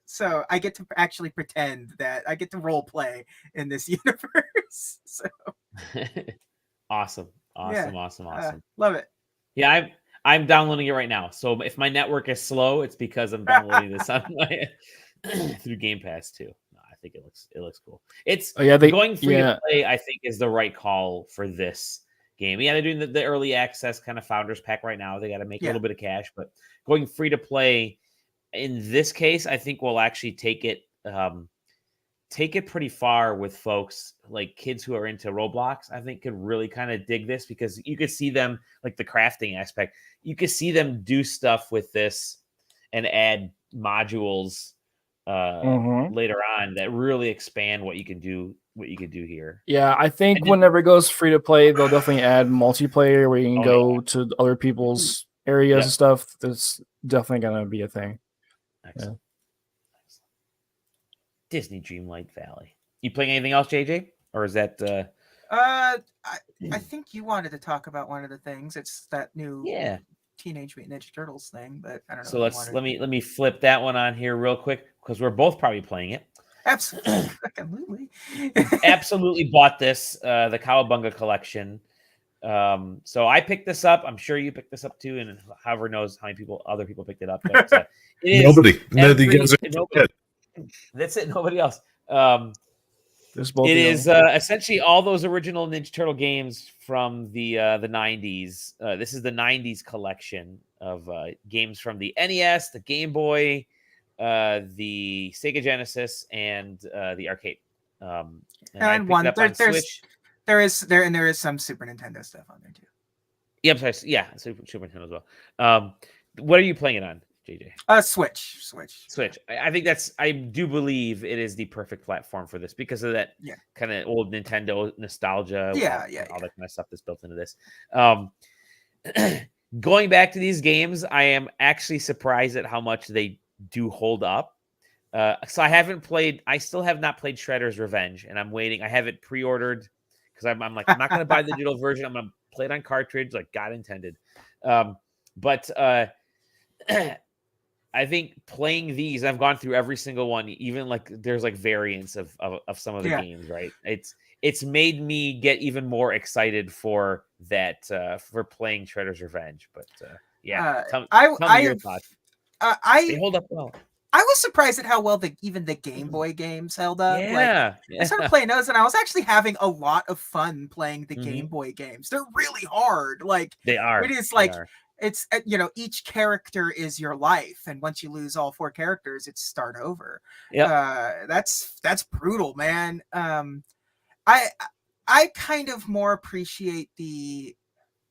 So I get to actually pretend that I get to role play in this universe. So awesome. Love it. Yeah, I'm downloading it right now. So if my network is slow, it's because I'm downloading this on my through Game Pass too. I think it looks cool. It's going free to play, I think, is the right call for this game. Yeah, they're doing the early access kind of founders pack right now. They got to make a little bit of cash, but going free to play in this case, I think will actually take it pretty far with folks like kids who are into Roblox. I think could really kind of dig this because you could see them like the crafting aspect. You could see them do stuff with this and add modules later on that really expand what you can do here. Yeah, I think whenever it goes free to play, they'll definitely add multiplayer where you can go to other people's areas and stuff. That's definitely gonna be a thing. Excellent. Disney Dreamlight Valley. You playing anything else, JJ? Or is that I think you wanted to talk about one of the things. It's that new Teenage Mutant Ninja Turtles thing, but I don't know. So let me flip that one on here real quick because we're both probably playing it. Absolutely. Absolutely bought this, the Cowabunga collection. So I picked this up. I'm sure you picked this up too, and however knows how many other people picked it up. But, nobody. That's it. Nobody else. It is essentially all those original Ninja Turtle games from the 90s. This is the 90s collection of games from the NES, the Game Boy, the Sega Genesis, and the arcade. And one there is some Super Nintendo stuff on there too. Yeah, I'm sorry. Yeah, Super Nintendo as well. What are you playing it on, JJ? Switch. I do believe it is the perfect platform for this because of that kind of old Nintendo nostalgia. All that kind of stuff that's built into this. Going back to these games, I am actually surprised at how much they do hold up. So I still have not played Shredder's Revenge, and I'm waiting. I have it pre-ordered because I'm like, I'm not going to buy the digital version. I'm going to play it on cartridge like God intended. But I think playing these, I've gone through every single one, even like there's like variants of some of the games, right? It's made me get even more excited for that, for playing Shredder's Revenge. But tell me your thoughts. They hold up well. I was surprised at how well even the Game Boy games held up. Yeah, I started playing those, and I was actually having a lot of fun playing the Mhm. Game Boy games. They're really hard. Like they are. it is They like are. it's each character is your life, and once you lose all 4 characters, it's start over. Yep. That's brutal, man. I kind of more appreciate the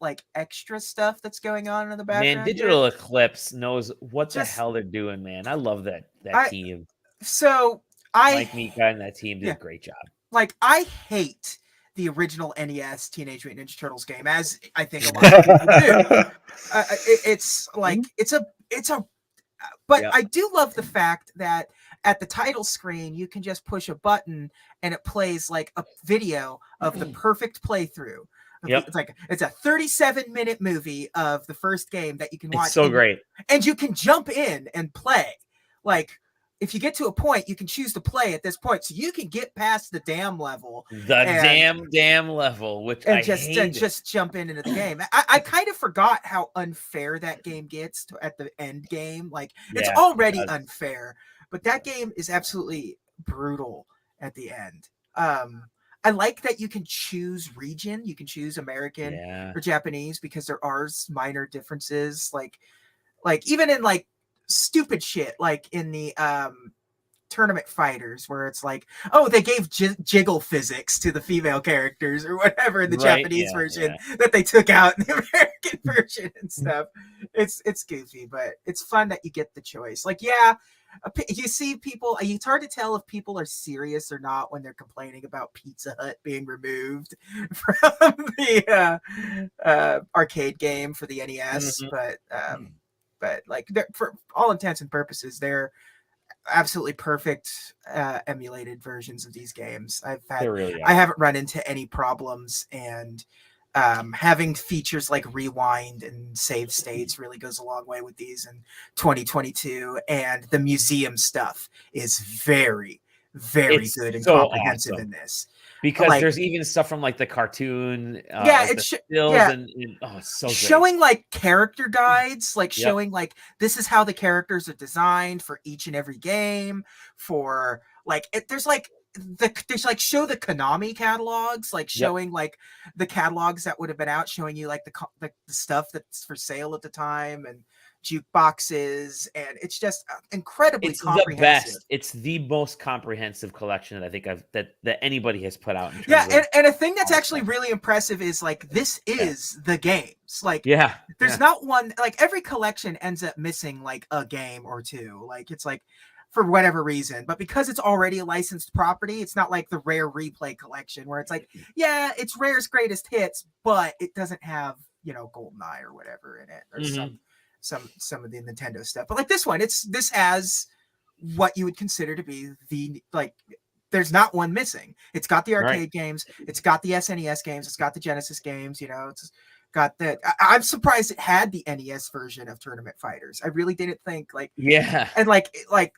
like extra stuff that's going on in the Man, background here. Digital Eclipse knows what the Just hell they're doing, man. I love that I team. so Mike I Mika and that team did yeah. a great job. Like I hate the original NES Teenage Mutant Ninja Turtles game, as I think a lot of people do. It's like it's a but Yep. I do love the fact that at the title screen you can just push a button and it plays like a video of the perfect playthrough. Yep. It's a 37-minute movie of the first game that you can watch. It's so great. And you can jump in and play. Like if you get to a point, you can choose to play at this point, so you can get past the dam level, Damn level, which and I hate. just jump into the game. I kind of forgot how unfair that game gets at the end game. Like it's already unfair, but that game is absolutely brutal at the end. I like that you can choose region. You can choose American or Japanese because there are minor differences. Like even in like stupid shit, like in the tournament fighters, where it's like, oh, they gave jiggle physics to the female characters or whatever in the Japanese version that they took out in the American version and stuff. It's goofy, but it's fun that you get the choice. Like, you see people, it's hard to tell if people are serious or not when they're complaining about Pizza Hut being removed from the arcade game for the NES. But like for all intents and purposes, they're absolutely perfect emulated versions of these games. I haven't run into any problems, and having features like rewind and save states really goes a long way with these in 2022. And the museum stuff is very, very good and comprehensive in this. Because there's even stuff from like the cartoon, it's so great. Showing like character guides, like showing like this is how the characters are designed for each and every game. For like, there's like show the Konami catalogs, like showing like the catalogs that would have been out, showing you like the stuff that's for sale at the time, and jukeboxes, and it's just incredibly comprehensive. The best. It's the most comprehensive collection that I think that anybody has put out. And a thing that's actually really impressive is like this is the games. Like there's not one, like every collection ends up missing like a game or two. Like it's like for whatever reason, but because it's already a licensed property, it's not like the Rare Replay collection where it's like, it's Rare's greatest hits, but it doesn't have, GoldenEye or whatever in it, or some of the Nintendo stuff. But like this one, this has what you would consider to be there's not one missing. It's got the arcade games, it's got the SNES games, it's got the Genesis games, it's got that. I'm surprised it had the NES version of Tournament Fighters. I really didn't think and like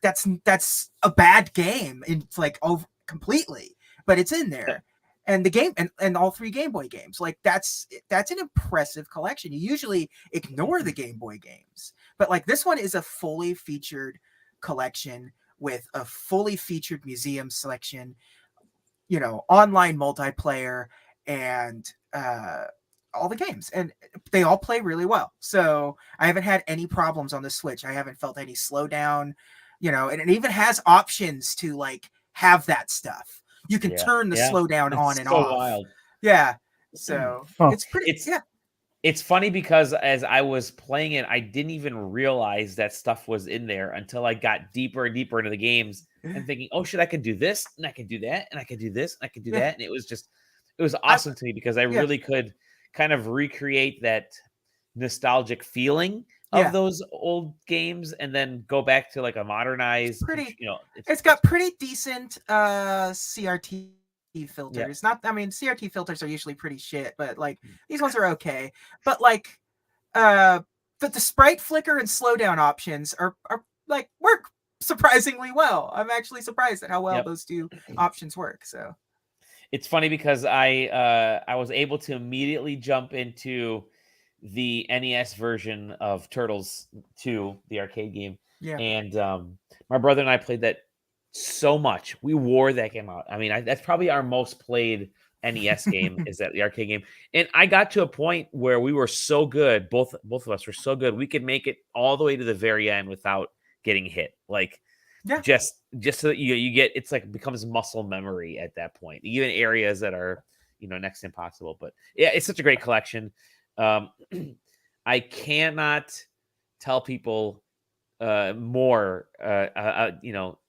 that's a bad game in like over completely, but it's in there. And the game and all 3 Game Boy games, like that's an impressive collection. You usually ignore the Game Boy games, but like this one is a fully featured collection with a fully featured museum selection, online multiplayer, and all the games, and they all play really well. So I haven't had any problems on the Switch. I haven't felt any slowdown, and it even has options to like have that stuff. You can turn the slowdown on and off. Wild. Yeah. So it's pretty. It's funny because as I was playing it, I didn't even realize that stuff was in there until I got deeper and deeper into the games and thinking, oh shit, I can do this and I can do that and I can do this and I can do that. And it was awesome to me because I really could kind of recreate that nostalgic feeling of those old games and then go back to like a modernized, it's got pretty decent CRT filters. CRT filters are usually pretty shit, but like these ones are okay. But like the sprite flicker and slowdown options are like work surprisingly well. I'm actually surprised at how well those 2 options work. So it's funny because I was able to immediately jump into the NES version of Turtles 2, the arcade game, Yeah. And my brother and I played that so much. We wore that game out. I mean, that's probably our most played NES game is that the arcade game. And I got to a point where we were so good, both of us were so good, we could make it all the way to the very end without getting hit. Like Yeah. just so that you get, it's like it becomes muscle memory at that point. Even areas that are, next to impossible. But yeah, it's such a great collection. I cannot tell people more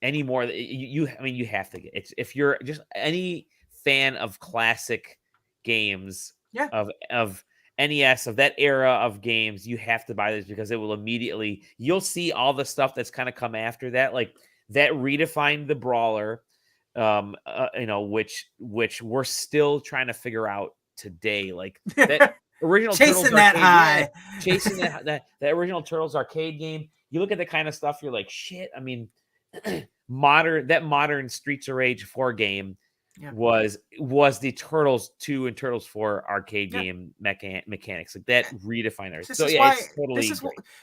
any more. You have to get it. If you're just any fan of classic games, Yeah. of NES, of that era of games, you have to buy this because it will immediately, you'll see all the stuff that's kind of come after that, like that redefined the brawler, which we're still trying to figure out today, like that original chasing Turtles that arcade, high, chasing that original Turtles arcade game. You look at the kind of stuff, you're like, shit. I mean, modern Streets of Rage 4 game was the Turtles 2 and Turtles 4 arcade game mechanics, like that redefined it. So it's totally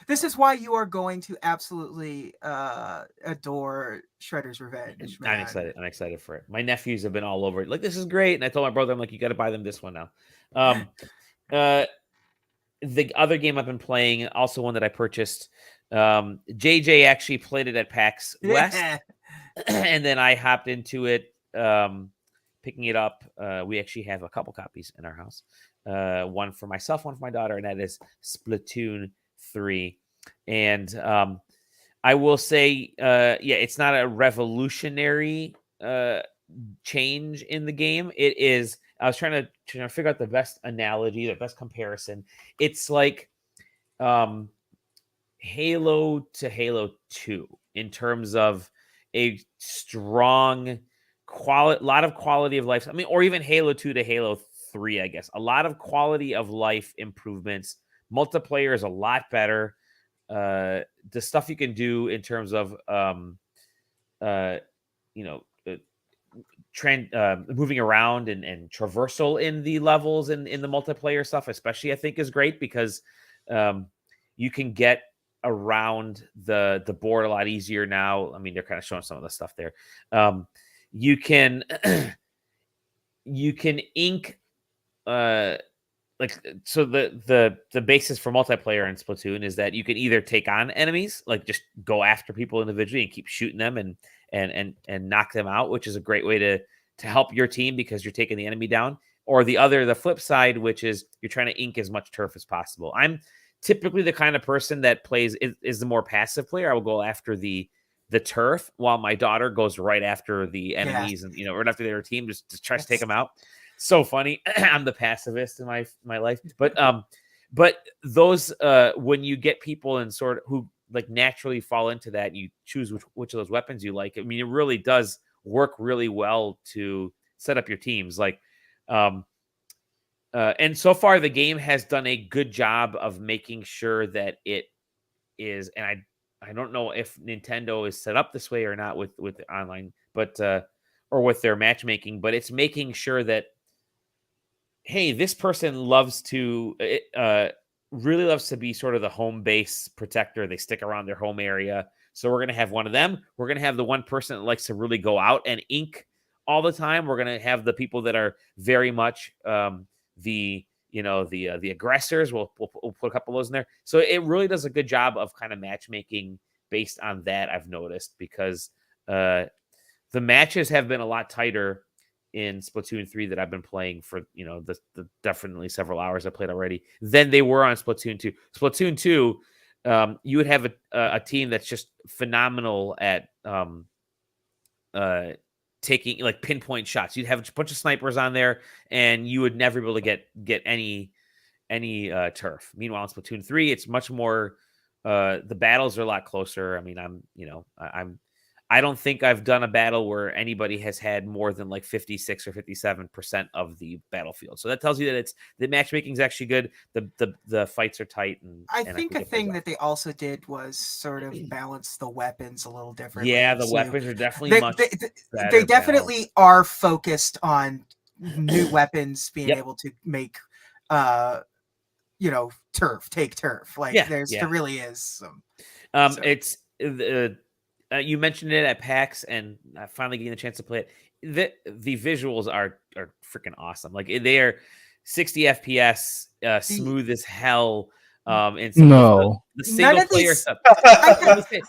this is why you are going to absolutely adore Shredder's Revenge, man. I'm excited for it. My nephews have been all over it, like, this is great. And I told my brother, I'm like, you got to buy them this one now. The other game I've been playing, also one that I purchased, JJ actually played it at PAX West, and then I hopped into it, picking it up. We actually have a couple copies in our house, one for myself, one for my daughter, and that is Splatoon 3. And I will say, it's not a revolutionary change in the game. It is. I was trying to figure out the best analogy, the best comparison. It's like Halo to Halo 2 in terms of a strong lot of quality of life. I mean, or even Halo 2 to Halo 3, I guess. A lot of quality of life improvements. Multiplayer is a lot better. The stuff you can do in terms of moving around and traversal in the levels and in the multiplayer stuff, especially, I think is great because you can get around the board a lot easier now. I mean, they're kind of showing some of the stuff there. You can ink so the basis for multiplayer in Splatoon is that you can either take on enemies, like just go after people individually and keep shooting them and knock them out, which is a great way to help your team because you're taking the enemy down. Or the flip side, which is you're trying to ink as much turf as possible. I'm typically the kind of person that plays is the more passive player. I will go after the turf while my daughter goes right after the enemies and right after their team just tries to take them out. So funny. I'm the pacifist in my life, but those when you get people in sort of who like naturally fall into that, and you choose which of those weapons you like. I mean, it really does work really well to set up your teams. Like, and so far the game has done a good job of making sure that it is. And I don't know if Nintendo is set up this way or not with online, but or with their matchmaking, but it's making sure that, hey, this person really loves to be sort of the home base protector. They stick around their home area. So we're going to have one of them. We're going to have the one person that likes to really go out and ink all the time. We're going to have the people that are very much the aggressors. We'll put a couple of those in there. So it really does a good job of kind of matchmaking based on that, I've noticed, because the matches have been a lot tighter in Splatoon 3 that I've been playing for, the definitely several hours I played already, than they were on Splatoon 2. Splatoon 2, you would have a team that's just phenomenal at taking like pinpoint shots. You'd have a bunch of snipers on there, and you would never be able to get any turf. Meanwhile, in Splatoon 3, it's much more. The battles are a lot closer. I mean, I don't think I've done a battle where anybody has had more than like 56 or 57% of the battlefield. So that tells you that the matchmaking is actually good. The fights are tight. And I think a thing that they also did was sort of balance the weapons a little differently. Yeah, the weapons are definitely they definitely are focused on new weapons being able to make take turf. Like there really is some. It's you mentioned it at PAX, and finally getting the chance to play it. The visuals are freaking awesome. Like they are 60 FPS, smooth as hell. And some of the single player stuff.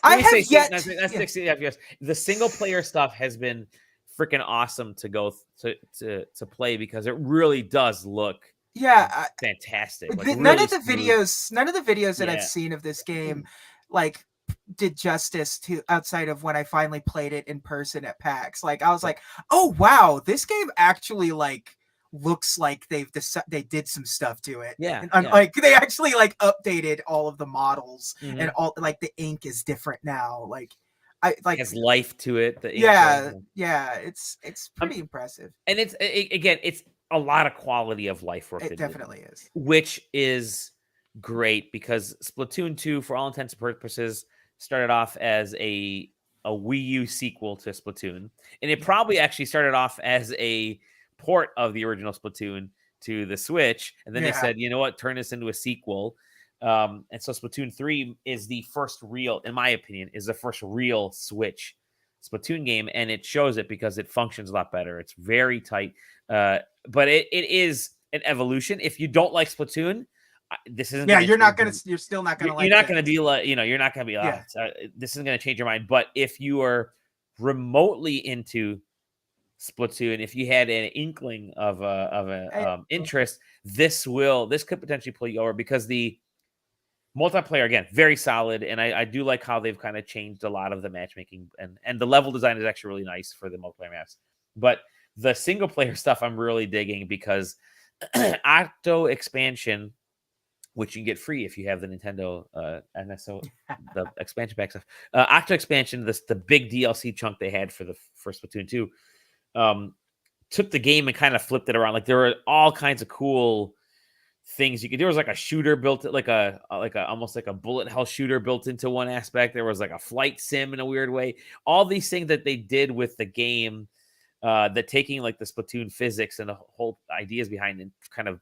I have yet. That's 60 FPS. The single player stuff has been freaking awesome to go to play because it really does look fantastic. Like, none of the videos that I've seen of this game like did justice to outside of when I finally played it in person at PAX. Like I was like, oh wow, this game actually like looks like they did some stuff to it. Like they actually like updated all of the models and all like the ink is different now. Like I like has life to it. The ink it's pretty impressive. And it's a lot of quality of life work. It definitely is, which is great because Splatoon 2, for all intents and purposes, started off as a Wii U sequel to Splatoon, and it probably actually started off as a port of the original Splatoon to the Switch, and then they said, you know what, turn this into a sequel. And so Splatoon 3 is the first real, in my opinion, is the first real Switch Splatoon game, and it shows it because it functions a lot better. It's very tight, but it is an evolution. If you don't like Splatoon, this isn't. Yeah, you're still not gonna like. You're not gonna be like, you're not gonna be. This isn't gonna change your mind. But if you are remotely into Splatoon, if you had an inkling of interest, this could potentially pull you over because the multiplayer, again, very solid, and I do like how they've kind of changed a lot of the matchmaking, and the level design is actually really nice for the multiplayer maps. But the single player stuff I'm really digging because Octo Expansion, which you can get free if you have the Nintendo NSO, the expansion pack stuff. Octo Expansion, the big DLC chunk they had for Splatoon 2, took the game and kind of flipped it around. Like there were all kinds of cool things you could. There was like a shooter built, like a almost like a bullet hell shooter built into one aspect. There was like a flight sim in a weird way. All these things that they did with the game, that taking like the Splatoon physics and the whole ideas behind it, kind of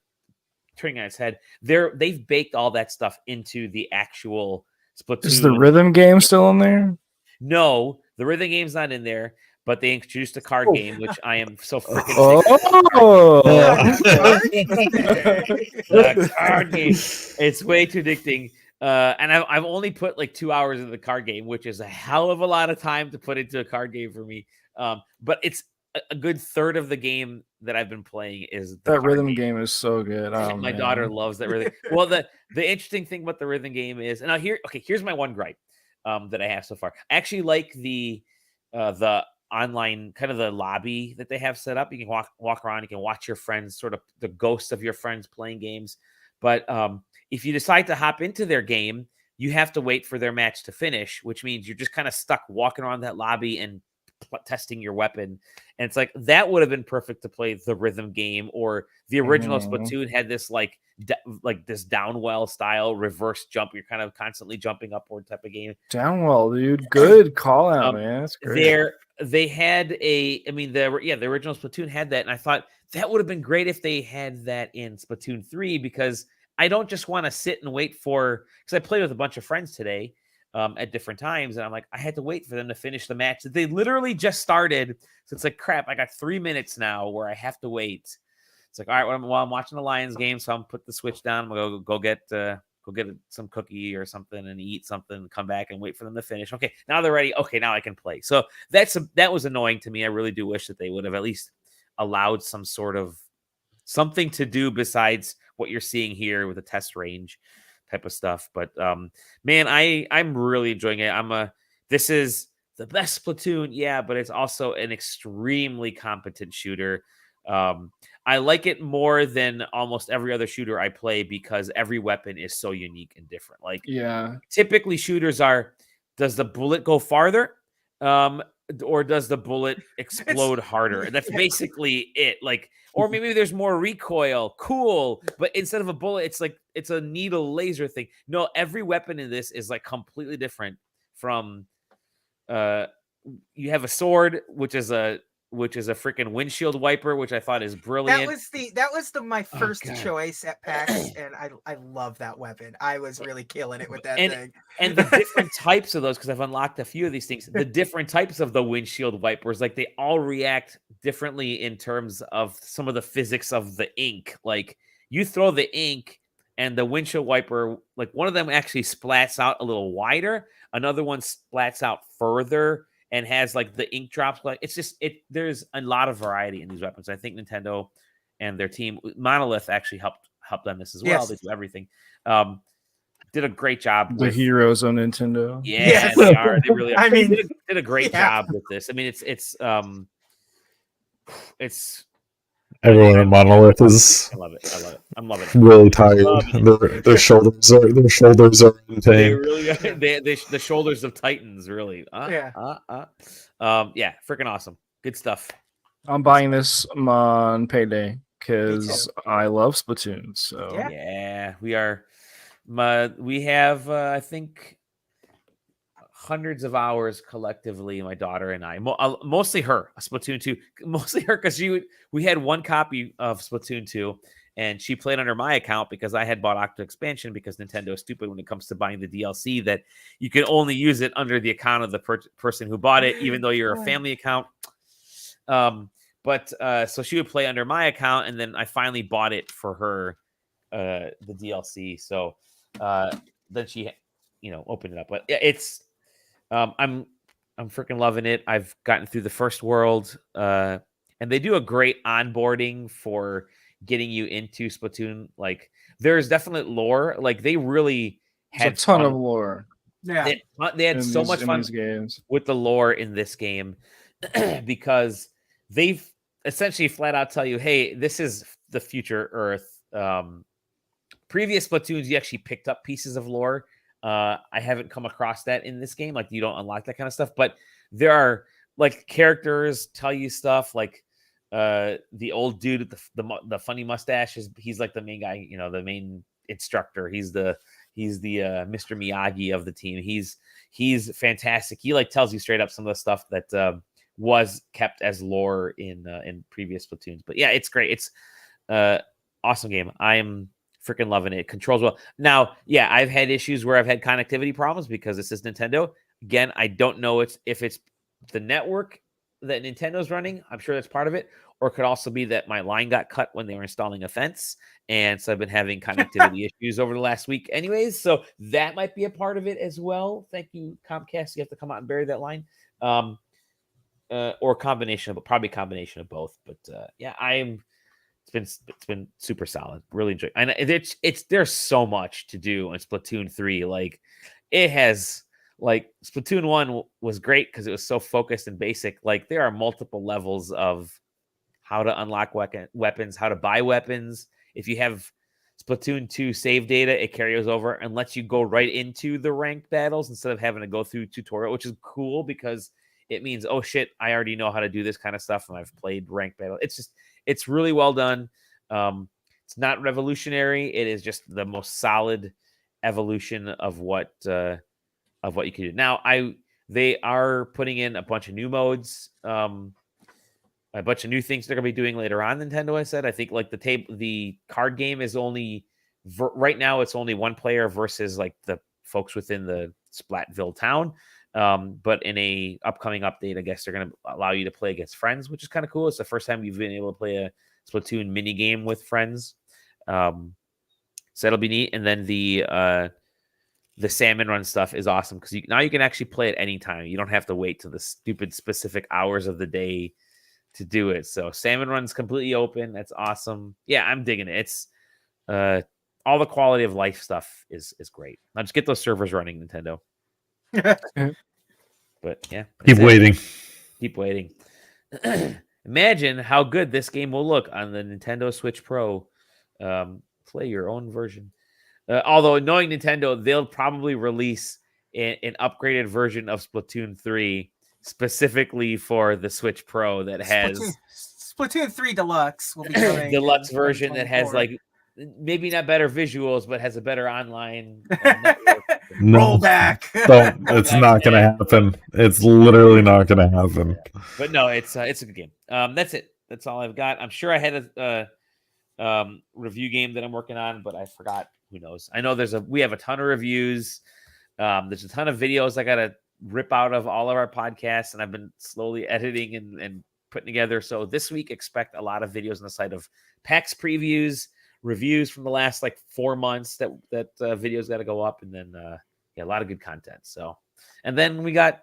turning on its head. They've baked all that stuff into the actual Splatoon. Is the rhythm game still in there? No, the rhythm game's not in there. But they introduced a card game, which I am so freaking the card game. It's way too addicting. And I've only put like 2 hours into the card game, which is a hell of a lot of time to put into a card game for me. But it's a good third of the game that I've been playing is that rhythm game is so good. Oh, my daughter loves that rhythm. Well, the interesting thing about the rhythm game is, and here's my one gripe that I have so far. I actually like the online kind of the lobby that they have set up. You can walk around, you can watch your friends, sort of the ghosts of your friends playing games. But if you decide to hop into their game, you have to wait for their match to finish, which means you're just kind of stuck walking around that lobby and testing your weapon. And it's like that would have been perfect to play the rhythm game, or the original Splatoon had this like this downwell style reverse jump. You're kind of constantly jumping upward type of game. Downwell, dude. Good call out, man. That's great. They had the original Splatoon had that, and I thought that would have been great if they had that in Splatoon 3, because I don't just want to sit and wait because I played with a bunch of friends today at different times, and I'm like, I had to wait for them to finish the match that they literally just started. So it's like, crap, I got 3 minutes now where I have to wait. It's like, all right, while I'm watching the Lions game, so I'm put the Switch down, I'm gonna go get some cookie or something and eat something and come back and wait for them to finish. Okay, now they're ready. Okay, now I can play. So that was annoying to me. I really do wish that they would have at least allowed some sort of something to do besides what you're seeing here with the test range type of stuff. But man, I'm really enjoying it. This is the best Splatoon, yeah, but it's also an extremely competent shooter. I like it more than almost every other shooter I play because every weapon is so unique and different. Like, typically shooters are, does the bullet go farther? Or does the bullet explode harder? That's basically it. Like, or maybe there's more recoil. Cool. But instead of a bullet, it's like, it's a needle laser thing. No, every weapon in this is like completely different from, you have a sword, which is a which is a freaking windshield wiper, which I thought is brilliant. That was my first God. choice at PAX, and I love that weapon. I was really killing it with that thing. And the different types of those, because I've unlocked a few of these things, the different types of the windshield wipers, like they all react differently in terms of some of the physics of the ink. Like you throw the ink and the windshield wiper, like one of them actually splats out a little wider, another one splats out further and has like the ink drops. Like it's just there's a lot of variety in these weapons. I think Nintendo and their team, Monolith, actually helped on this as well. Yes. They do everything. Did a great job. The heroes on Nintendo. Yeah, Yes. they are. They really are. I mean, did a great yeah. job with this. I mean, it's Everyone at Monolith is I love it. I'm loving it. really tired. Loving Their shoulders are in They pain. really are. The shoulders of Titans, really. Yeah. Yeah, freaking awesome. Good stuff. I'm buying this on payday because I love Splatoon. So Yeah. Yeah, we are. We have, I think, hundreds of hours collectively, my daughter and I, mostly her, Splatoon 2, mostly her, because we had one copy of Splatoon 2, and she played under my account because I had bought Octo Expansion, because Nintendo is stupid when it comes to buying the DLC, that you can only use it under the account of the person who bought it, even though you're a family account. So she would play under my account, and then I finally bought it for her, the DLC. So then she, opened it up. But it's, I'm freaking loving it. I've gotten through the first world, and they do a great onboarding for getting you into Splatoon. Like, there's definite lore. Like, they really had There's a ton fun. of lore. Yeah. They had so much fun these games with the lore in this game because they've essentially flat out tell you, hey, this is the future Earth. Previous Splatoons, you actually picked up pieces of lore. I haven't come across that in this game. Like, you don't unlock that kind of stuff, but there are like characters tell you stuff. Like the old dude with the funny mustache he's like the main guy, the main instructor. He's the Mr. Miyagi of the team. He's fantastic. He like tells you straight up some of the stuff that was kept as lore in previous Splatoons. But yeah, it's great. It's awesome game. I'm freaking loving it. It controls well. Now, yeah, I've had issues where I've had connectivity problems because this is Nintendo. Again, I don't know if it's the network that Nintendo's running. I'm sure that's part of it. Or it could also be that my line got cut when they were installing a fence. And so I've been having connectivity issues over the last week anyways. So that might be a part of it as well. Thank you, Comcast. You have to come out and bury that line. Or probably combination of both. But yeah, it's been super solid. Really enjoy. And there's so much to do in Splatoon 3. Like, it has, like, Splatoon 1 was great because it was so focused and basic. Like, there are multiple levels of how to unlock weapons, how to buy weapons. If you have Splatoon 2 save data, it carries over and lets you go right into the ranked battles instead of having to go through tutorial, which is cool because it means, oh shit, I already know how to do this kind of stuff and I've played ranked battle. It's really well done. It's not revolutionary. It is just the most solid evolution of what you can do. Now, they are putting in a bunch of new modes, a bunch of new things they're going to be doing later on. Nintendo, I said, I think like the card game is only right now. It's only one player versus like the folks within the Splatville town. But in a upcoming update, I guess they're going to allow you to play against friends, which is kind of cool. It's the first time you've been able to play a Splatoon mini game with friends. So that'll be neat. And then the salmon run stuff is awesome because now you can actually play at any time. You don't have to wait to the stupid specific hours of the day to do it. So salmon run's completely open. That's awesome. Yeah, I'm digging it. It's all the quality of life stuff is great. Now just get those servers running, Nintendo. But yeah, Keep waiting. Keep waiting. Imagine how good this game will look on the Nintendo Switch Pro. Play your own version. Although knowing Nintendo, they'll probably release an upgraded version of Splatoon 3 specifically for the Switch Pro that has Splatoon 3 Deluxe will be coming. Deluxe version that has like maybe not better visuals, but has a better online network. No. Roll back. Don't. It's not going to happen. It's literally not going to happen. But no, it's a good game. That's it. That's all I've got. I'm sure I had a review game that I'm working on, but I forgot. Who knows? I know we have a ton of reviews. There's a ton of videos I got to rip out of all of our podcasts, and I've been slowly editing and putting together. So this week, expect a lot of videos on the site of PAX previews, reviews from the last 4 months that videos got to go up, and then a lot of good content. So, and then we got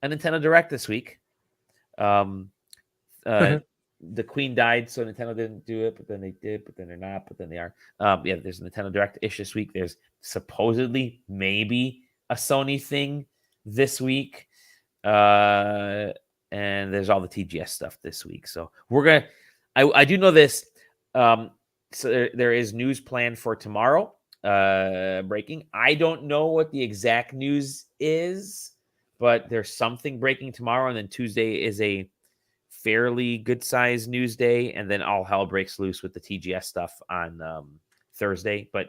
a Nintendo Direct this week. The Queen died, so Nintendo didn't do it, but then they did, but then they're not, but then they are. There's a Nintendo Direct-ish this week. There's supposedly maybe a Sony thing this week. And there's all the TGS stuff this week. So I do know this. So there is news planned for tomorrow, breaking. I don't know what the exact news is, but there's something breaking tomorrow, and then Tuesday is a fairly good sized news day, and then all hell breaks loose with the TGS stuff on Thursday. But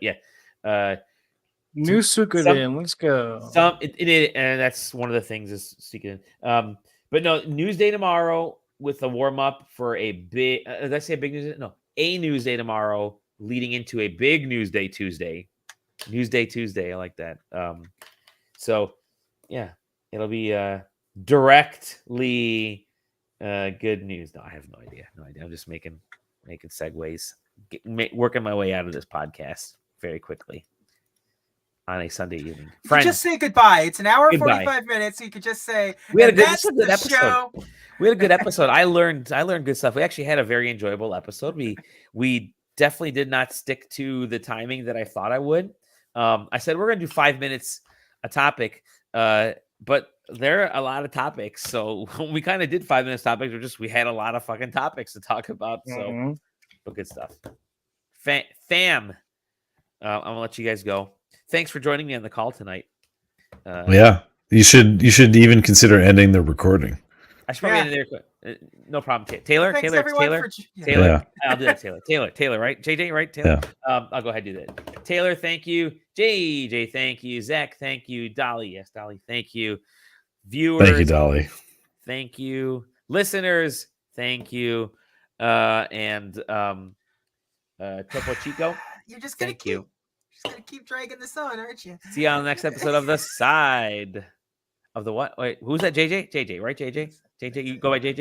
New Suikoden, let's go. And that's one of the things is speaking. But no, news day tomorrow with a warm up for a big. Did I say a big news day? No, a news day tomorrow leading into a big news day Tuesday. News day Tuesday, I like that. So yeah, it'll be directly. Good news. No, I have no idea. I'm just making segues, working my way out of this podcast very quickly on a Sunday evening. Friends, just say goodbye. It's an hour and 45 minutes. So you could just say we had a good episode. We had a good episode. I learned good stuff. We actually had a very enjoyable episode. We definitely did not stick to the timing that I thought I would. I said we're gonna do 5 minutes a topic, but there are a lot of topics, so we kind of did 5 minutes topics. We had a lot of fucking topics to talk about. So, but good stuff. Fam, I'm gonna let you guys go. Thanks for joining me on the call tonight. You should even consider ending the recording. I should probably end it there. No problem. Taylor. Thanks Taylor. Yeah. I'll do that. Taylor. Right? JJ. Right? Taylor. Yeah. I'll go ahead and do that. Taylor, thank you. JJ, thank you. Zach, thank you. Dolly, yes, Dolly, thank you. Viewers, thank you, Dolly. Thank you. Listeners, thank you. And Topo Chico. You're just gonna keep dragging this on, aren't you? See you on the next episode of the Side of the what? Wait, who's that? JJ, right? JJ, you go by JJ.